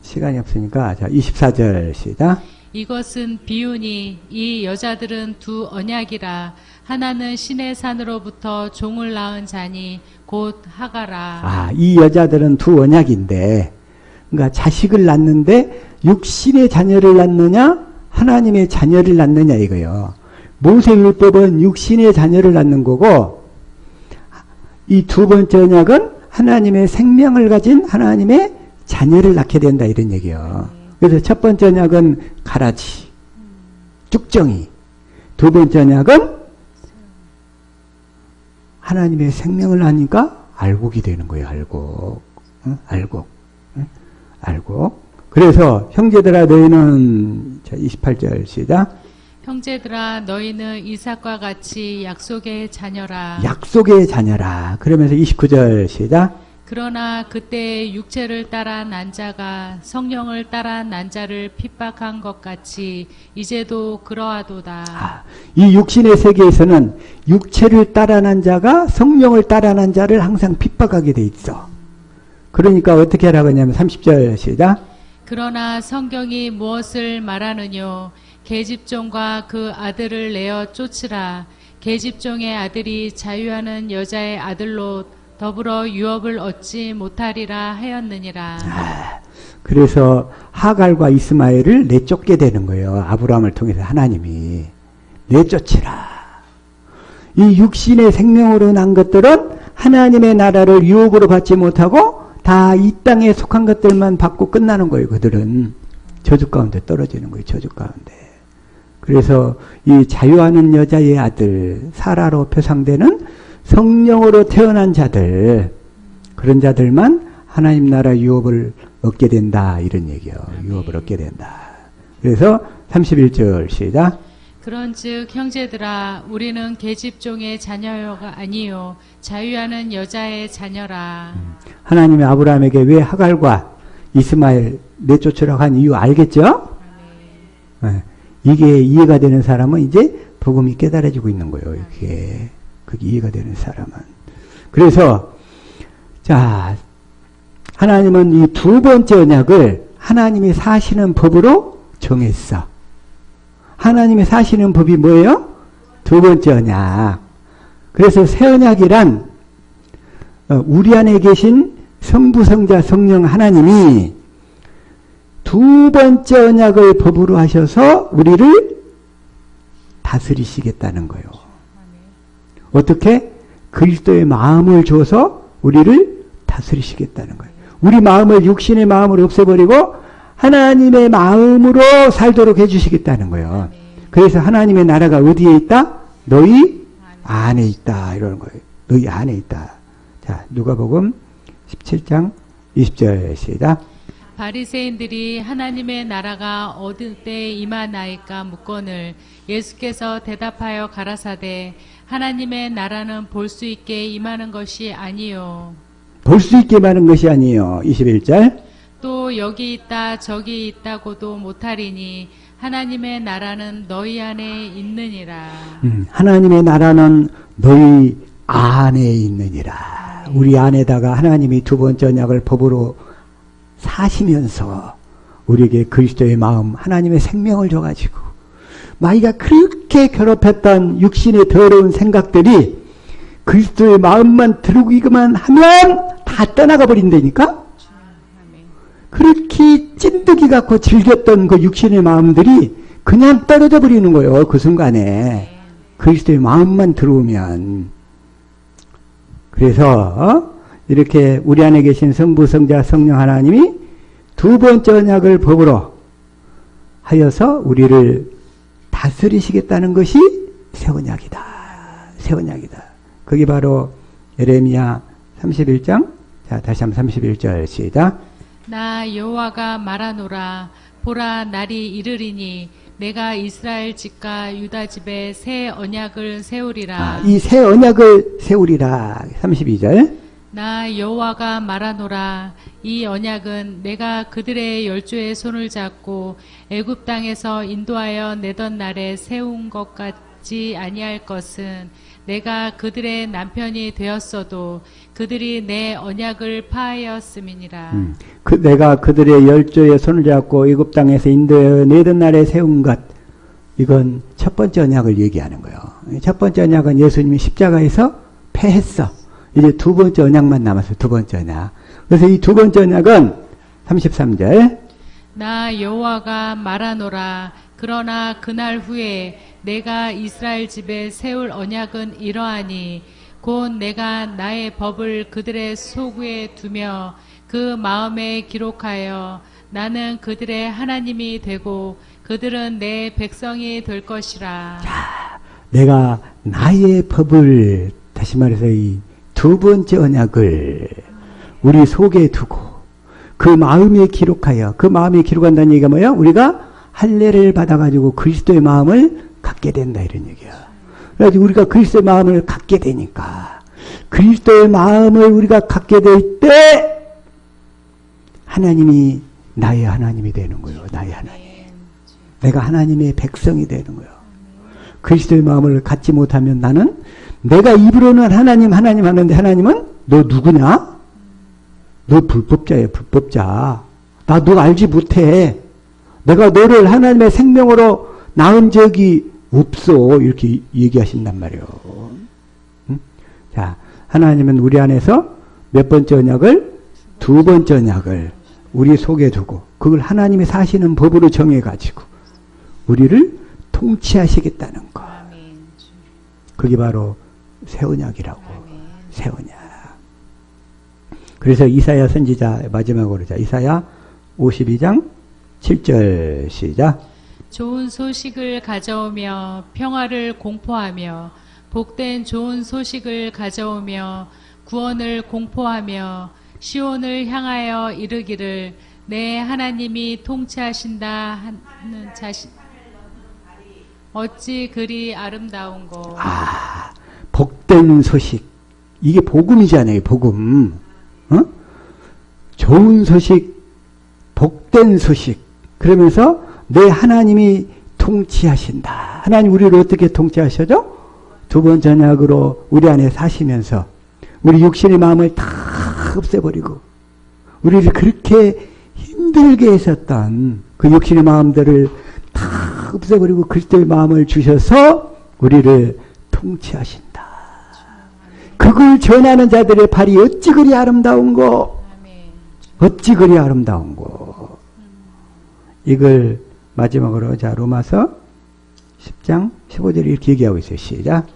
시간이 없으니까 자 24절 시작. 이것은 비유니 이 여자들은 두 언약이라. 하나는 신의 산으로부터 종을 낳은 자니 곧 하가라. 이 여자들은 두 언약인데, 그러니까 자식을 낳는데 육신의 자녀를 낳느냐, 하나님의 자녀를 낳느냐 이거요. 모세율법은 육신의 자녀를 낳는 거고, 이 두 번째 언약은 하나님의 생명을 가진 하나님의 자녀를 낳게 된다 이런 얘기요. 그래서 첫 번째 언약은 가라지, 쭉정이. 두 번째 언약은 하나님의 생명을 하니까 알곡이 되는 거예요. 알곡. 알곡. 그래서 형제들아 너희는 자 28절 시작. 형제들아 너희는 이삭과 같이 약속의 자녀라. 약속의 자녀라. 그러면서 29절 시작. 그러나 그때 육체를 따라 난 자가 성령을 따라 난 자를 핍박한 것 같이 이제도 그러하도다. 이 육신의 세계에서는 육체를 따라 난 자가 성령을 따라 난 자를 항상 핍박하게 돼 있어. 그러니까 어떻게 하라고 하냐면 30절 시작. 그러나 성경이 무엇을 말하느뇨? 계집종과 그 아들을 내어 쫓으라. 계집종의 아들이 자유하는 여자의 아들로 더불어 유업을 얻지 못하리라 하였느니라. 그래서 하갈과 이스마엘을 내쫓게 되는 거예요. 아브라함을 통해서 하나님이 내쫓으라. 이 육신의 생명으로 난 것들은 하나님의 나라를 유업으로 받지 못하고 다 이 땅에 속한 것들만 받고 끝나는 거예요. 그들은 저주 가운데 떨어지는 거예요. 저주 가운데. 그래서 이 자유하는 여자의 아들 사라로 표상되는 성령으로 태어난 자들, 그런 자들만 하나님 나라 유업을 얻게 된다, 이런 얘기요. 유업을 얻게 된다. 그래서 31절 시작. 그런즉 형제들아 우리는 계집종의 자녀가 아니요 자유하는 여자의 자녀라. 하나님이 아브라함에게 왜 하갈과 이스마엘 내쫓으라고 한 이유 알겠죠? 네. 이게 이해가 되는 사람은 이제 복음이 깨달아지고 있는 거예요. 이게 그게 이해가 되는 사람은. 그래서 자, 하나님은 이 두 번째 언약을 하나님이 사시는 법으로 정했어. 하나님이 사시는 법이 뭐예요? 두 번째 언약. 그래서 새 언약이란 우리 안에 계신 성부, 성자, 성령 하나님이 두 번째 언약을 법으로 하셔서 우리를 다스리시겠다는 거예요. 어떻게? 그리스도의 마음을 줘서 우리를 다스리시겠다는 거예요. 우리 마음을 육신의 마음을 없애버리고 하나님의 마음으로 살도록 해주시겠다는 거예요. 그래서 하나님의 나라가 어디에 있다? 너희 안에 있다. 이러는 거예요. 너희 안에 있다. 자, 누가복음 17장 20절 시작. 바리새인들이 하나님의 나라가 어느 때에 임하나이까 묻거늘 예수께서 대답하여 가라사대 하나님의 나라는 볼 수 있게 임하는 것이 아니요. 볼 수 있게 임하는 것이 아니요. 21절. 또 여기 있다 저기 있다고도 못하리니 하나님의 나라는 너희 안에 있느니라. 하나님의 나라는 너희 안에 있느니라. 우리 안에다가 하나님이 두 번째 언약을 법으로 사시면서 우리에게 그리스도의 마음, 하나님의 생명을 줘가지고 마귀가 그렇게 괴롭혔던 육신의 더러운 생각들이 그리스도의 마음만 들이기만 하면 다 떠나가 버린다니까? 그렇게 찐득이 갖고 즐겼던 그 육신의 마음들이 그냥 떨어져 버리는 거예요. 그 순간에. 그리스도의 마음만 들어오면. 그래서 이렇게 우리 안에 계신 성부, 성자, 성령 하나님이 두 번째 언약을 법으로 하여서 우리를 다스리시겠다는 것이 새 언약이다. 새 언약이다. 그게 바로 예레미야 31장. 자, 다시 한번 31절 시작. 나 여호와가 말하노라 보라 날이 이르리니 내가 이스라엘 집과 유다 집에 새 언약을 세우리라. 이 새 언약을 세우리라. 32절. 나 여호와가 말하노라 이 언약은 내가 그들의 열조의 손을 잡고 애굽 땅에서 인도하여 내던 날에 세운 것 같지 아니할 것은 내가 그들의 남편이 되었어도 그들이 내 언약을 파하였음이니라. 내가 그들의 열조의 손을 잡고 애굽 땅에서 인도하여 내던 날에 세운 것, 이건 첫 번째 언약을 얘기하는 거예요. 첫 번째 언약은 예수님이 십자가에서 패했어. 이제 두 번째 언약만 남았어요. 두 번째 언약. 그래서 이 두 번째 언약은 33절. 나 여호와가 말하노라 그러나 그날 후에 내가 이스라엘 집에 세울 언약은 이러하니 곧 내가 나의 법을 그들의 속에 두며 그 마음에 기록하여 나는 그들의 하나님이 되고 그들은 내 백성이 될 것이라. 자, 내가 나의 법을, 다시 말해서 이 두 번째 언약을 우리 속에 두고 그 마음에 기록하여, 그 마음에 기록한다는 얘기가 뭐야? 우리가 할례를 받아가지고 그리스도의 마음을 갖게 된다, 이런 얘기야. 그래서 우리가 그리스도의 마음을 갖게 되니까, 그리스도의 마음을 우리가 갖게 될 때 하나님이 나의 하나님이 되는 거예요. 나의 하나님. 내가 하나님의 백성이 되는 거예요. 그리스도의 마음을 갖지 못하면 나는 내가 입으로는 하나님 하나님 하는데 하나님은 너 누구냐? 너 불법자예요. 불법자. 나 너 알지 못해. 내가 너를 하나님의 생명으로 낳은 적이 없어. 이렇게 얘기하신단 말이에요. 응? 자, 하나님은 우리 안에서 몇 번째 언약을? 두 번째 언약을 우리 속에 두고 그걸 하나님이 사시는 법으로 정해가지고 우리를 통치하시겠다는 것. 아멘. 그게 바로 새 언약이라고. 아멘. 새 언약. 그래서 이사야 선지자 마지막으로 자 이사야 52장 7절 시작. 좋은 소식을 가져오며 평화를 공포하며 복된 좋은 소식을 가져오며 구원을 공포하며 시온을 향하여 이르기를 내 하나님이 통치하신다 하는 자신 어찌 그리 아름다운고. 아, 복된 소식. 이게 복음이잖아요, 복음. 어? 좋은 소식, 복된 소식. 그러면서 내 하나님이 통치하신다. 하나님 우리를 어떻게 통치하셔죠? 두 번째 언약으로 우리 안에 사시면서 우리 육신의 마음을 다 없애버리고 우리를 그렇게 힘들게 했었던 그 육신의 마음들을 다 없애버리고 그리스도의 마음을 주셔서 우리를 통치하신다. 그걸 전하는 자들의 발이 어찌 그리 아름다운고. 아멘. 어찌 그리 아름다운고. 이걸 마지막으로 자 로마서 10장 15절에 이렇게 얘기하고 있어요. 시작.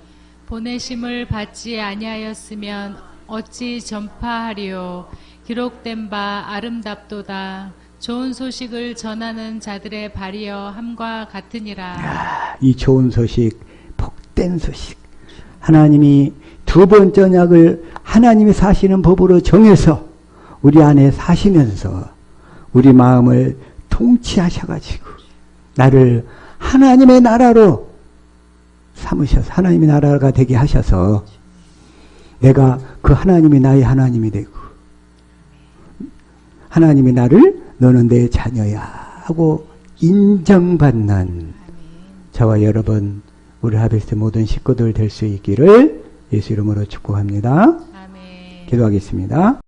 보내심을 받지 아니하였으면 어찌 전파하리요. 기록된 바 아름답도다. 좋은 소식을 전하는 자들의 발이여 함과 같으니라. 이 좋은 소식, 복된 소식. 하나님이 두 번째 언약을 하나님이 사시는 법으로 정해서 우리 안에 사시면서 우리 마음을 통치하셔가지고 나를 하나님의 나라로 삼으셔서 하나님의 나라가 되게 하셔서 내가 그 하나님이 나의 하나님이 되고 하나님이 나를 너는 내 자녀야 하고 인정받는 저와 여러분 우리 하베스트 모든 식구들 될 수 있기를 예수 이름으로 축복합니다. 아멘. 기도하겠습니다.